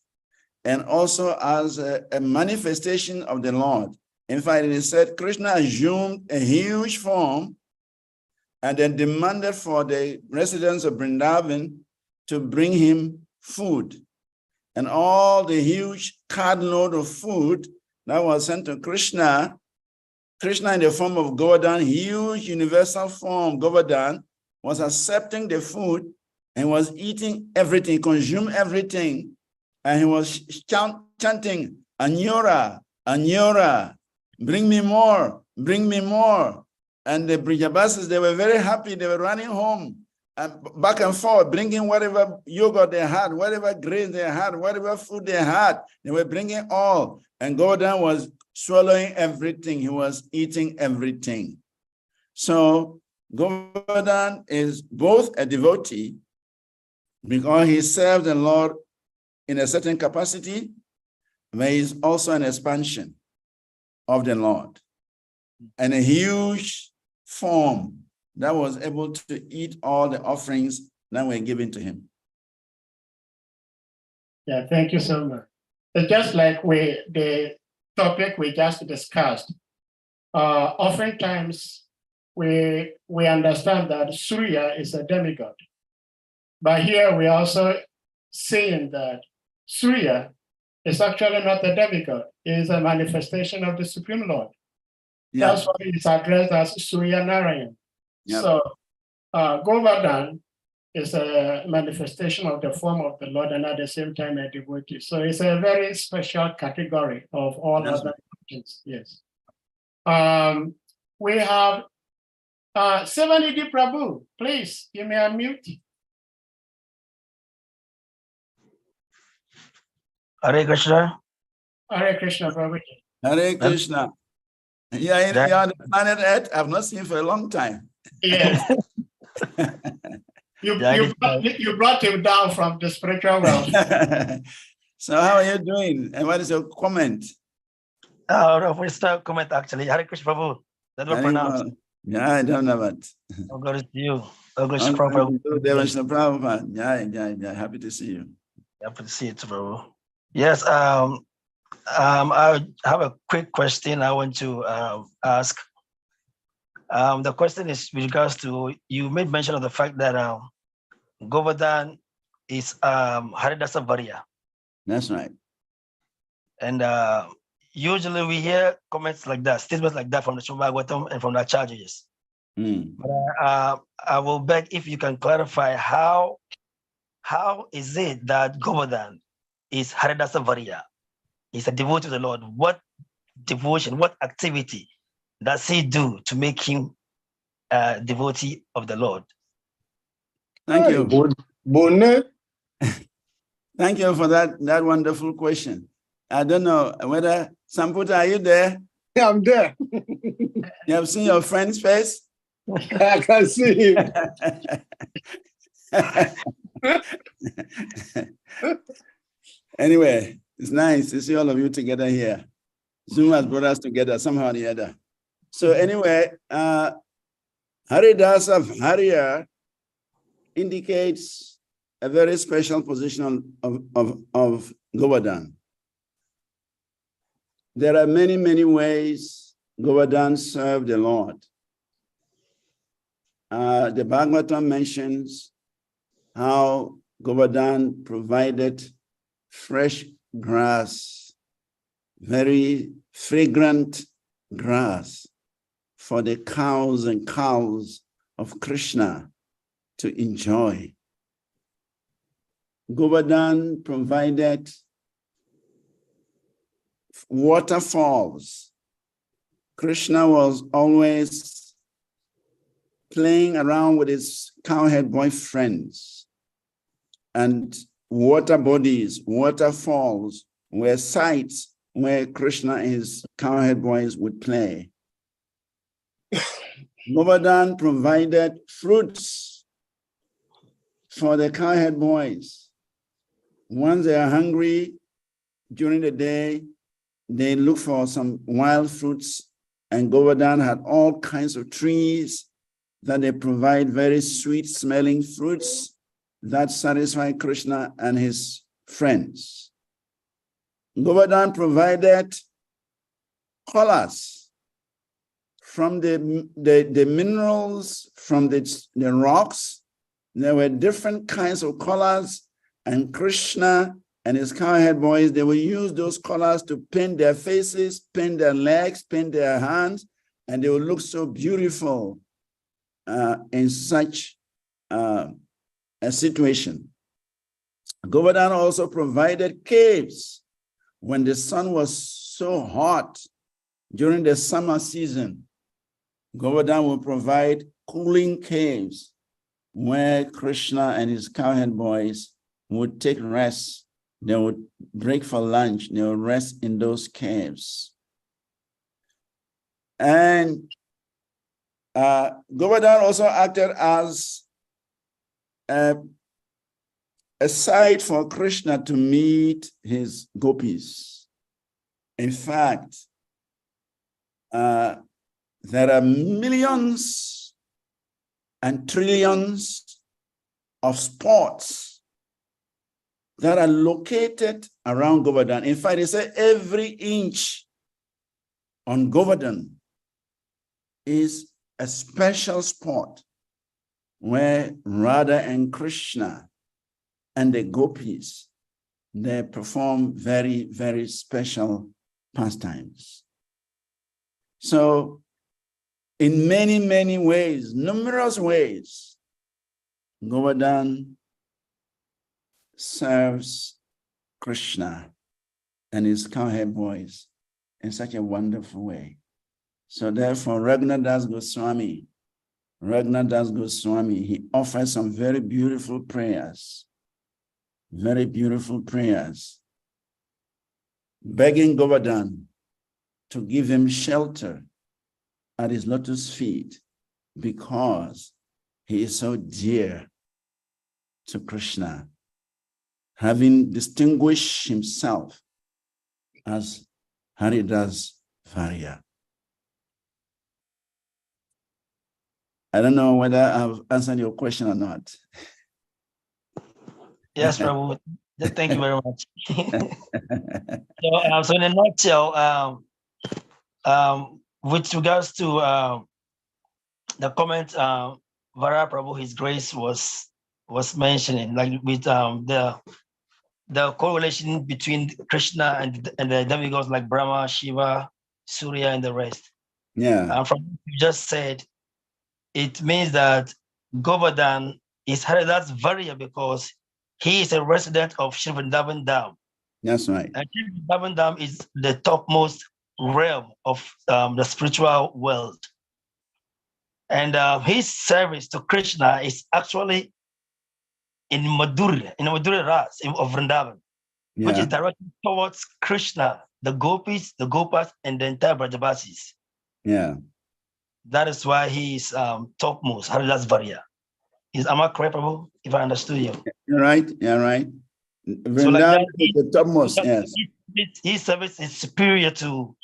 and also as a manifestation of the Lord. In fact, it is said Krishna assumed a huge form and then demanded for the residents of Vrindavan to bring him food. And all the huge cartload of food that was sent to Krishna in the form of Govardhan, huge universal form, Govardhan, was accepting the food and was eating everything, consumed everything. And he was chanting, Anyora, Anyora, bring me more, bring me more. And the Brijabasis, they were very happy. They were running home and back and forth, bringing whatever yogurt they had, whatever grain they had, whatever food they had. They were bringing all. And Govardhan was swallowing everything. He was eating everything. So Govardhan is both a devotee because he served the Lord in a certain capacity, but he is also an expansion of the Lord and a huge form that was able to eat all the offerings that were given to him. Yeah, thank you so much. It's just like the topic we just discussed. Oftentimes, we understand that Surya is a demigod. But here we also saying that Surya is actually not a demigod. It is a manifestation of the Supreme Lord. Yeah. That's why it's addressed as Surya Narayan. Yep. So Govardhan is a manifestation of the form of the Lord and at the same time a devotee. So it's a very special category of all other religions. Yes. We have 70D Prabhu. Please, you may unmute. Hare Krishna. Hare Krishna, Prabhu. Hare Krishna. You're on the planet Earth. I've not seen for a long time. Yes. You brought him down from the spiritual realm. So how are you doing? And what is your comment? We start comment actually. Hare Krishna Prabhu. That will pronounce. Yeah, I don't know what. Oh, God is you. Oh, God is Prabhu. Yeah. Happy to see you. Happy to see you too, Prabhu. Yes. I have a quick question I want to ask. The question is with regards to, you made mention of the fact that Govardhan is Haridasa Varya. That's right. And usually we hear comments like that, statements like that from the Srimad Bhagavatam and from the Acharyas. But I will beg if you can clarify how is it that Govardhan is Haridasa Varya? He's a devotee to the Lord. What devotion, what activity does he do to make him a devotee of the Lord? Thank you. Bonnet. Thank you for that wonderful question. I don't know whether Samputa, are you there? Yeah, I'm there. You have seen your friend's face? I can see him. Anyway, it's nice to see all of you together here. Zoom has brought us together somehow or the other. So anyway, Haridasa Varya indicates a very special position of Govardhan. There are many, many ways Govardhan served the Lord. The Bhagavatam mentions how Govardhan provided fresh grass, very fragrant grass for the cows and cows of Krsna to enjoy. Govardhan provided waterfalls. Krsna was always playing around with his cowherd boyfriends, and water bodies, waterfalls were sites where Krsna and his cowherd boys would play. Govardhan provided fruits for the cowherd boys. Once they are hungry during the day, they look for some wild fruits, and Govardhan had all kinds of trees that they provide very sweet smelling fruits that satisfy Krsna and his friends. Govardhan provided colors from the minerals, from the rocks. There were different kinds of colors, and Krsna and his cowherd boys, they will use those colors to paint their faces, paint their legs, paint their hands, and they will look so beautiful in such a situation. Govardhan also provided caves when the sun was so hot during the summer season. Govardhan will provide cooling caves where Krsna and his cowherd boys would take rest. They would break for lunch. They would rest in those caves. And Govardhan also acted as a site for Krsna to meet his gopis. In fact, there are millions and trillions of spots that are located around Govardhan. In fact, they say every inch on Govardhan is a special spot where Radha and Krsna and the gopis, they perform very, very special pastimes. So in many, many ways, numerous ways, Govardhan serves Krsna and his cowherd boys in such a wonderful way. So therefore, Raghunadas Goswami, he offers some very beautiful prayers, begging Govardhan to give him shelter at his lotus feet because he is so dear to Krishna, having distinguished himself as Hare Das Varya. I don't know whether I've answered your question or not. Yes, Prabhu. Thank you very much. So in a nutshell, with regards to the comment Vara Prabhu, His Grace was mentioning, like with the correlation between Krishna and the demigods like Brahma, Shiva, Surya, and the rest. Yeah. From what you just said, it means that Govardhan is Hare Das Varya because he is a resident of Shri Vrindavan Dham. That's right. And Shri Vrindavan Dham is the topmost realm of the spiritual world. And his service to Krishna is actually in Madhura Ras of Vrindavan, which is directed towards Krishna, the Gopis, the Gopas, and the entire Brajabasis. Yeah. That is why he is topmost, Hare Das Varya. Am I correct, Prabhu? If I understood you. You're right. You're right. So like that, is the topmost, yes. His service is superior to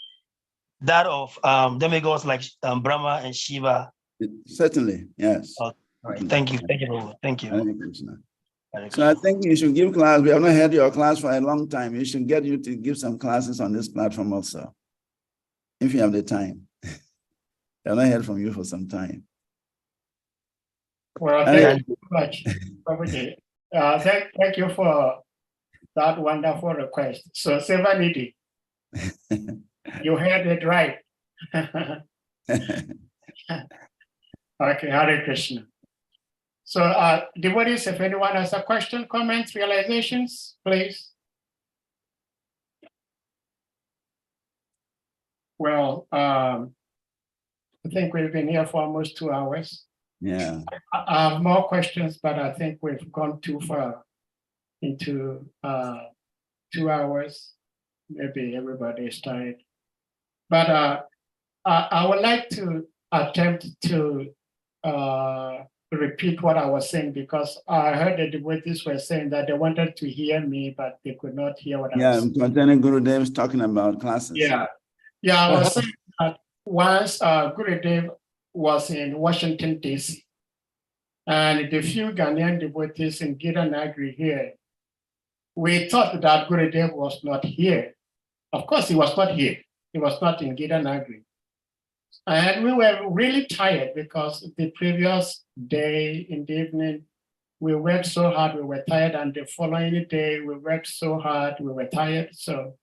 that of demigods like Brahma and Shiva. Certainly, yes. All right. Thank you, Prabhu. Thank you. So I think you should give class. We have not had your class for a long time. You should get you to give some classes on this platform also, if you have the time. I have not heard from you for some time. Well, thank you very much, Prabhuji. Thank you for that wonderful request. So, Sevanidhi, you heard it right. Okay, Hare Krishna. So, devotees, if anyone has a question, comments, realizations, please. Well, I think we've been here for almost 2 hours. Yeah. I have more questions, but I think we've gone too far into 2 hours. Maybe everybody is tired. But I would like to attempt to repeat what I was saying, because I heard the devotees were saying that they wanted to hear me, but they could not hear what I was saying. Yeah, Lieutenant Gurudev is talking about classes. Yeah, I was saying that once Gurudev was in Washington, D.C., and the few Ghanaian devotees in Giranagri here, we thought that Gurudev was not here. Of course, he was not here. He was not in Giranagri. And we were really tired because the previous day in the evening, we worked so hard, we were tired. And the following day, we worked so hard, we were tired. So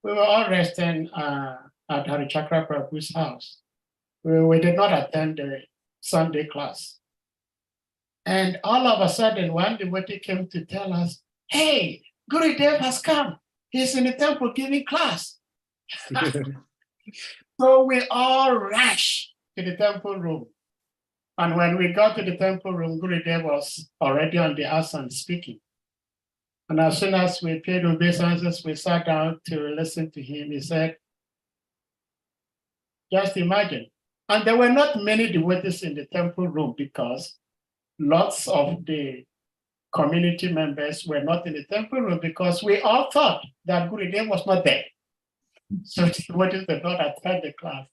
we were all resting at Harichakra Prabhu's house. We did not attend the Sunday class. And all of a sudden, one devotee came to tell us, hey, Gurudev has come. He's in the temple giving class. So we all rushed to the temple room. And when we got to the temple room, Gurudev was already on the asana speaking. And as soon as we paid obeisances, we sat down to listen to him. He said, just imagine. And there were not many devotees in the temple room because lots of the community members were not in the temple room because we all thought that Gurudev was not there. So the devotees did not attend the class.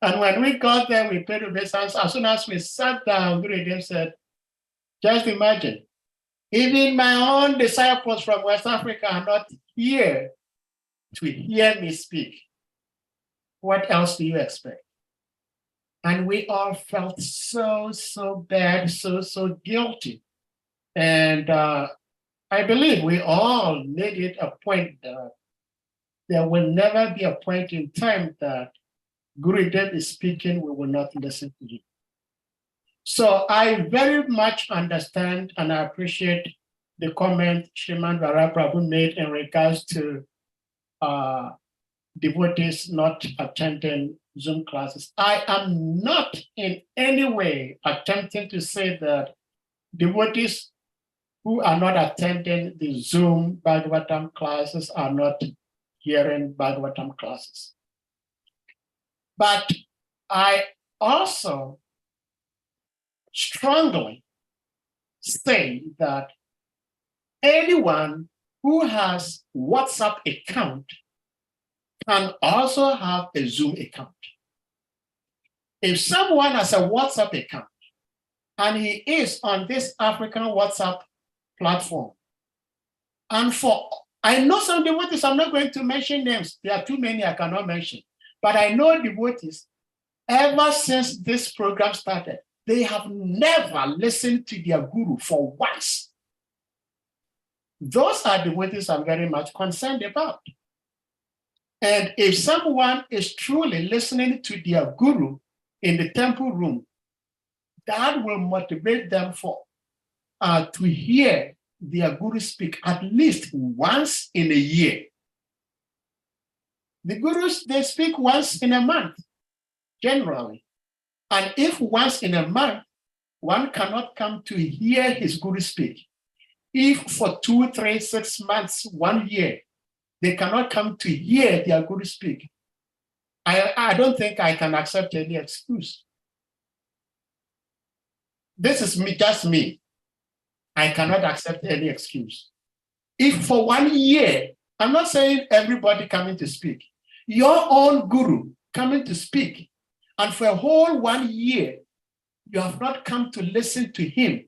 And when we got there, we paid obeisance. As soon as we sat down, Gurudev said, just imagine, even my own disciples from West Africa are not here to hear me speak. What else do you expect? And we all felt so bad, so guilty. And I believe we all made it a point that there will never be a point in time that Gurudev is speaking, we will not listen to him. So I very much understand and I appreciate the comment Srimad Prabhu made in regards to devotees not attending Zoom classes. I am not in any way attempting to say that devotees who are not attending the Zoom Bhagavatam classes are not hearing Bhagavatam classes. But I also strongly say that anyone who has WhatsApp account can also have a Zoom account. If someone has a WhatsApp account and he is on this African WhatsApp platform, and I know some devotees, I'm not going to mention names, there are too many I cannot mention, but I know devotees, ever since this program started, they have never listened to their guru for once. Those are devotees I'm very much concerned about. And if someone is truly listening to their guru in the temple room, that will motivate them to hear their guru speak at least once in a year. The gurus, they speak once in a month, generally. And if once in a month, one cannot come to hear his guru speak, if for 2, 3, 6 months, 1 year, they cannot come to hear their guru speak, I don't think I can accept any excuse. This is just me. I cannot accept any excuse. If for 1 year, I'm not saying everybody coming to speak, your own guru coming to speak, and for a whole 1 year, you have not come to listen to him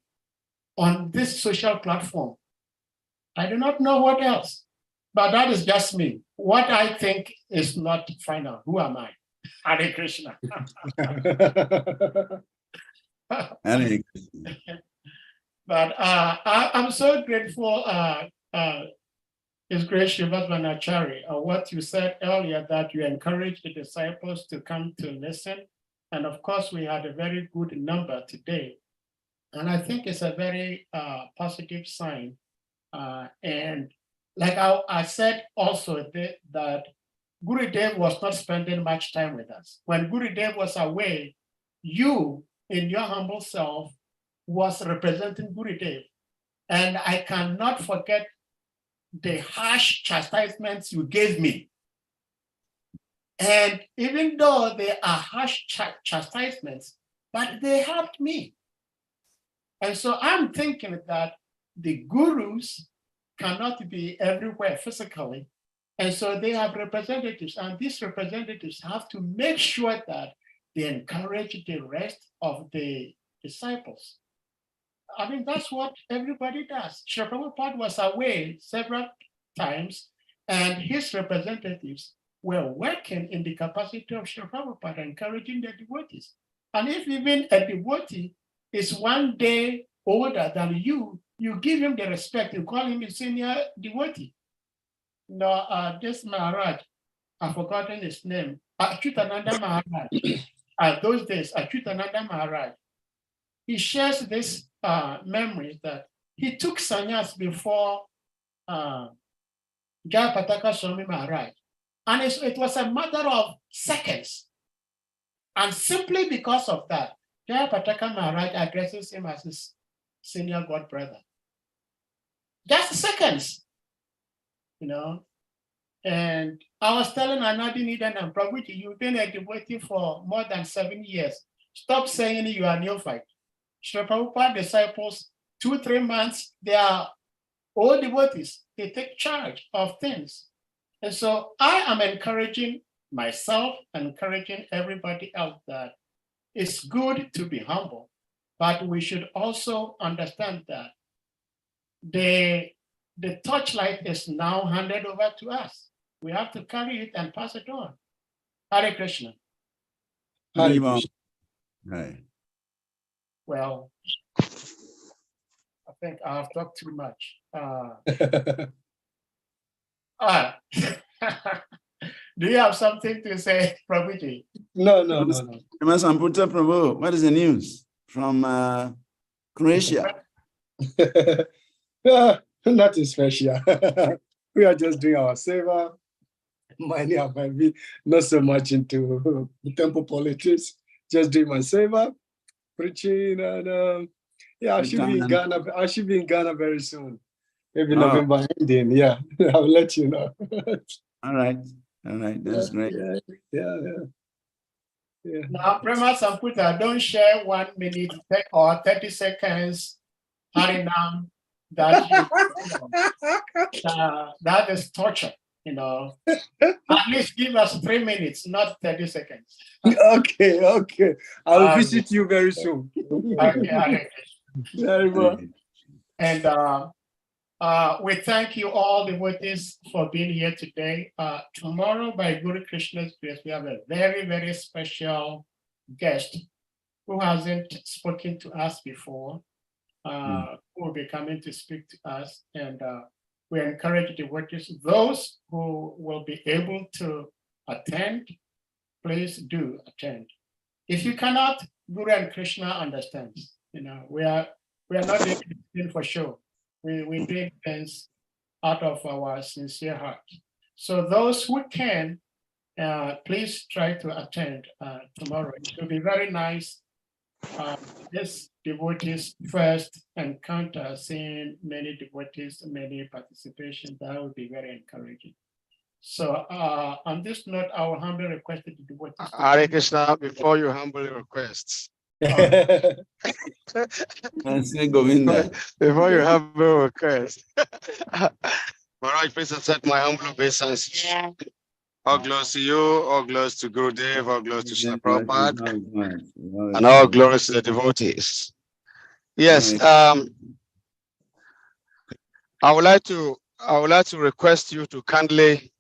on this social platform, I do not know what else. But that is just me. What I think is not final. Who am I? Hare Krishna. Hare. But I'm so grateful, His Grace Srivas Vanacari, what you said earlier, that you encourage the disciples to come to listen. And of course, we had a very good number today. And I think it's a very positive sign. And like I said also that Gurudev was not spending much time with us. When Gurudev was away, you, in your humble self, was representing Gurudev. And I cannot forget the harsh chastisements you gave me. And even though they are harsh chastisements, but they helped me. And so I'm thinking that the gurus cannot be everywhere physically. And so they have representatives, and these representatives have to make sure that they encourage the rest of the disciples. I mean, that's what everybody does. Srila Prabhupada was away several times, and his representatives were working in the capacity of Srila Prabhupada, encouraging the devotees. And if even a devotee is 1 day older than you, you give him the respect, you call him a senior devotee. No, this Maharaj, I've forgotten his name, Achyutananda Maharaj. Those days, Achyutananda Maharaj, he shares this memory that he took sannyas before Jayapataka Swami Maharaj. And it was a matter of seconds. And simply because of that, Jayapataka Maharaj addresses him as his senior god brother. Just seconds, you know. And I was telling Anadi Nidan and Prabhu, you've been a devotee for more than 7 years. Stop saying you are neophyte. Srila Prabhupada disciples, 2, 3 months, they are old devotees. They take charge of things. And so I am encouraging myself, encouraging everybody else that it's good to be humble, but we should also understand that the torchlight is now handed over to us. We have to carry it and pass it on. Hare Krishna. Hare Krishna. Hare. Well, I think I have talked too much. Do you have something to say, Prabhuji? No. Prabhu, what is the news from Croatia? Nothing special. We are just doing our seva, minding our baby, not so much into temple politics, just doing my seva, preaching, and yeah, I should be in Ghana. I should be in Ghana very soon. Maybe November ending. Yeah, I'll let you know. All right, that's great. Yeah. Now, Prema Samputa, don't share 1 minute or 30 seconds Harinam that that is torture, At least give us 3 minutes, not 30 seconds. Okay. I will visit you very soon. Okay, Very well. and we thank you all devotees for being here today. Tomorrow, by Guru Krishna's grace, we have a very, very special guest who hasn't spoken to us before, who will be coming to speak to us. And we encourage devotees, those who will be able to attend, please do attend. If you cannot, Guru and Krishna understands. We are not doing it for show. We do things out of our sincere heart. So those who can, please try to attend tomorrow. It will be very nice. This devotees first encounter, seeing many devotees, many participation, that would be very encouraging. So on this note, I will humbly request the devotees. Hare Krishna, before you humbly request. Before you humbly request. Maharaj, please accept my humble obeisance. All glories to you, all glories to Gurudev, all glories to Srila Prabhupada, and all glories to the devotees. Yes, I would like to request you to kindly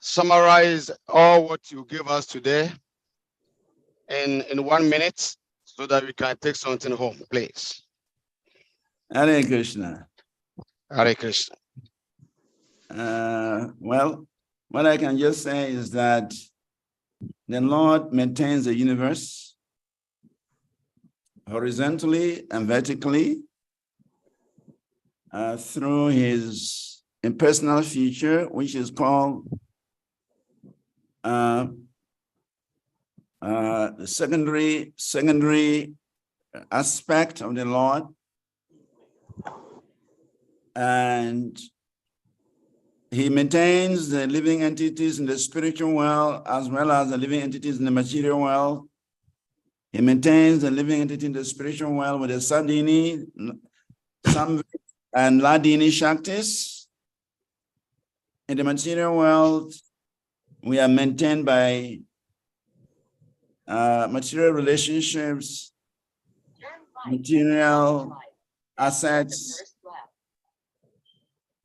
summarize all what you give us today in 1 minute so that we can take something home, please. Hare Krishna. Hare Krishna. Well, what I can just say is that the Lord maintains the universe horizontally and vertically through his impersonal feature, which is called the secondary aspect of the Lord. And he maintains the living entities in the spiritual world as well as the living entities in the material world. He maintains the living entity in the spiritual world with the Sadhini, Samvit, and Ladini Shaktis. In the material world, we are maintained by material relationships, material assets,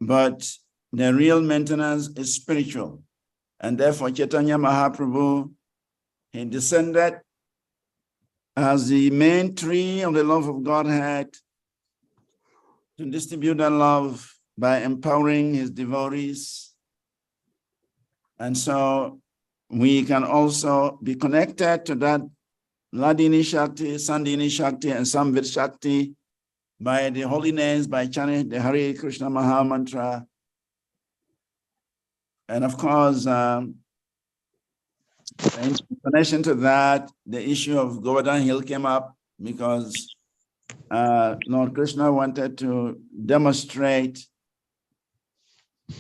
but the real maintenance is spiritual. And therefore, Chaitanya Mahaprabhu, he descended as the main tree of the love of Godhead to distribute that love by empowering his devotees. And so we can also be connected to that Ladini Shakti, Sandini Shakti, and Samvit Shakti by the holy names, by chanting the Hare Krishna Maha Mantra. And of course, in connection to that, the issue of Govardhan Hill came up because Lord Krishna wanted to demonstrate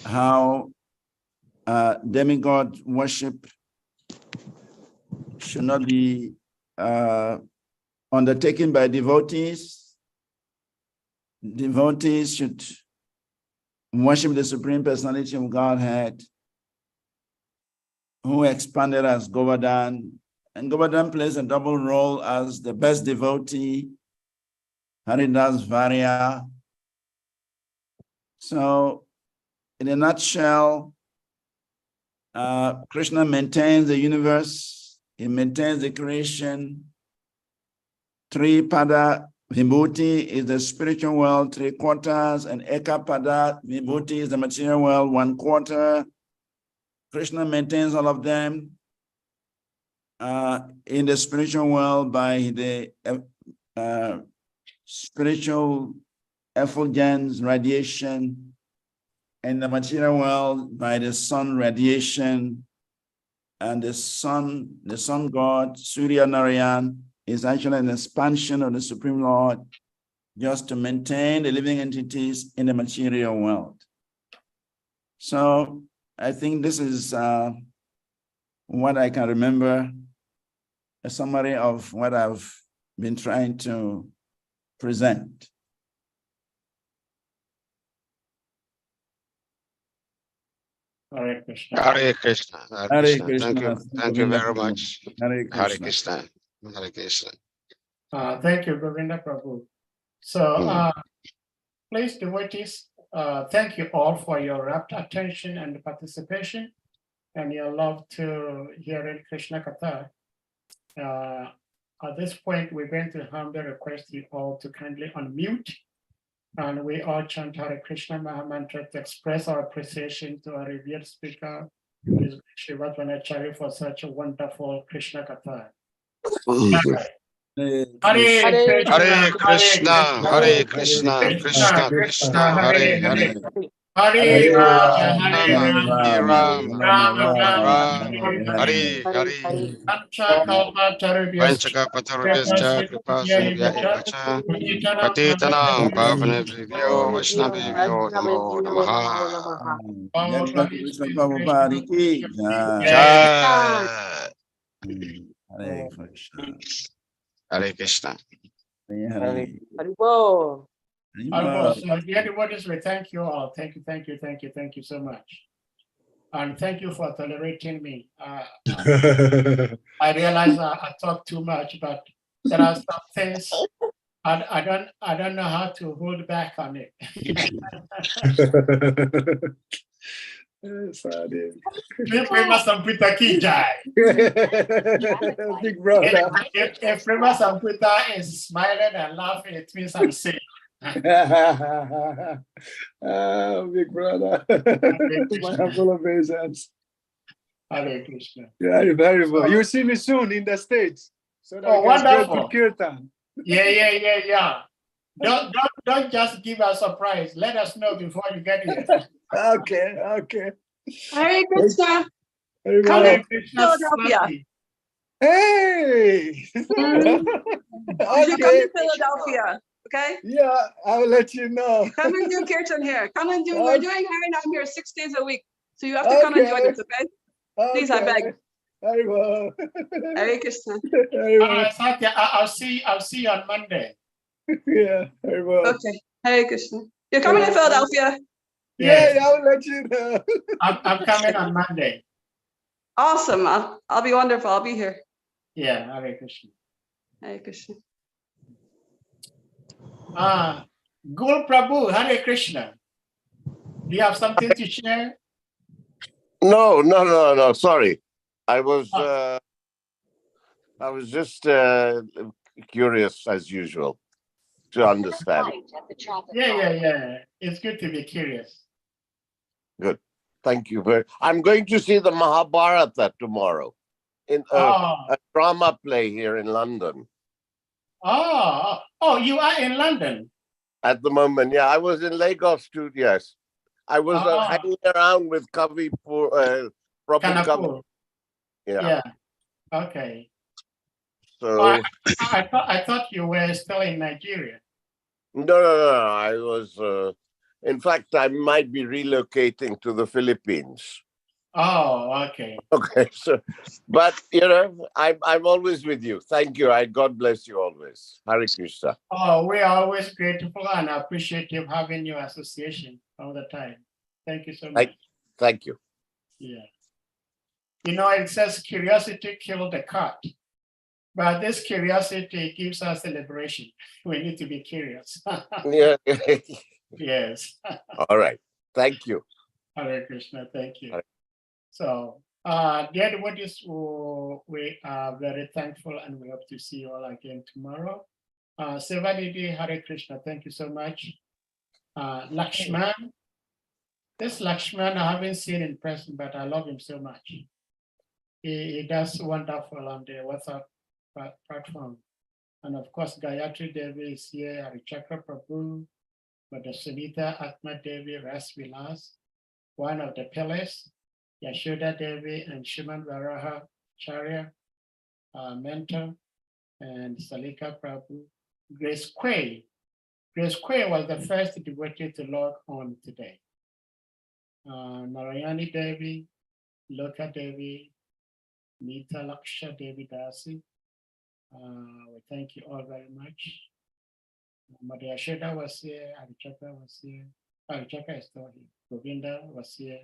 how demigod worship should not be undertaken by devotees. Devotees should worship the Supreme Personality of Godhead, who expanded as Govardhan. And Govardhan plays a double role as the best devotee, Haridas Varya. So, in a nutshell, Krishna maintains the universe, he maintains the creation. Tripada Vibhuti is the spiritual world, 3/4, and Ekapada Vibhuti is the material world, 1/4. Krishna maintains all of them in the spiritual world by the spiritual effulgence radiation, in the material world by the sun radiation, and the sun god, Surya Narayan, is actually an expansion of the Supreme Lord just to maintain the living entities in the material world. So I think this is what I can remember, a summary of what I've been trying to present. Hare Krishna. Hare Krishna. Hare Hare Krishna. Krishna. Thank you very much. Hare Hare Krishna. Krishna. Hare Krishna. Thank you, Govinda Prabhu. So, please, devotees, thank you all for your rapt attention and participation and your love to hearing Krishna Katha. At this point, we're going to humbly request you all to kindly unmute, and we all chant Hare Krishna Mahamantra to express our appreciation to our revered speaker, Srivas Vanacari, for such a wonderful Krishna Katha. Hare Hare Krishna. Hare Krishna. Krishna Krishna. Hare Hare. Hare Rama, Hare Ram. Ram. Hare Hare Hare. Panchakalpatarubhyascha, Panchakapatarubhyascha kripasindhya evacha patitanam pavanebhyo vaishnavebhyo namo namaha. Prabhupada ki jai. Jai. Hare Krishna. Hare Krishna. Hare Hare. So, dear devotees, we thank you all. Thank you so much. And thank you for tolerating me. I realize I talk too much, but there are some things I don't know how to hold back on it. Prema Samputa ki jai. Big brother. If Prema Samputa is smiling and laughing, it means I'm safe. Big brother. I'm full of patience. Hare Krishna. Yeah, very well. You'll see me soon in the States. So that Oh, we can go wonderful. to Kirtan. Yeah. Don't just give us a surprise. Let us know before you get here. Okay. Hare Krishna. Very Come well. to Philadelphia. Hey! You should come Okay. to Philadelphia. Okay? Yeah, I'll let you know. Come and do Kirtan here. Come and do, we're doing Harinam here 6 days a week. So you have to come and join us, okay? Please, I beg. Very well. Hare Krishna. Very well. Satya, I'll see you on Monday. Yeah, very well. Okay. Hare Krishna. You're coming to Philadelphia. Yeah, I'll let you know. I'm coming on Monday. Awesome. I'll be wonderful. I'll be here. Yeah, Hare Krishna. Hare Krishna. Guru Prabhu, Hare Krishna. Do you have something to share? No. Sorry, I was just curious as usual to understand. Yeah. It's good to be curious. Good, thank you very. I'm going to see the Mahabharata tomorrow in a drama play here in London. Oh, you are in London at the moment. Yeah, I was in Lagos 2 years. I was hanging around with Kavi Prabhu Kavi. Yeah. Okay. So I thought you were still in Nigeria. No. I was. In fact, I might be relocating to the Philippines. Oh, okay. Okay, so, but I'm always with you. Thank you. God bless you always. Hare Krishna. Oh, we are always grateful and appreciative having your association all the time. Thank you so much. Thank you. Yeah. It says curiosity killed the cat, but this curiosity gives us a liberation. We need to be curious. Yeah. Yes. All right. Thank you. Hare Krishna. Thank you. So, dear devotees, we are very thankful and we hope to see you all again tomorrow. Sevanidhi, Hare Krishna, thank you so much. Lakshman, this Lakshman I haven't seen in person, but I love him so much. He does wonderful on the WhatsApp platform. And of course, Gayatri Devi is here, Harichakra Prabhu, Mother Sunita Atma Devi, Ras Vilas, one of the pillars, Yashoda Devi and Shriman Varaha Charya, mentor, and Salika Prabhu. Grace Quay. Grace Quay was the first devotee to log on today. Narayani Devi, Loka Devi, Nita Laksha Devi Dasi. We thank you all very much. Madhya Sheda was here, Arichaka was here. Arichaka is still here. Govinda was here.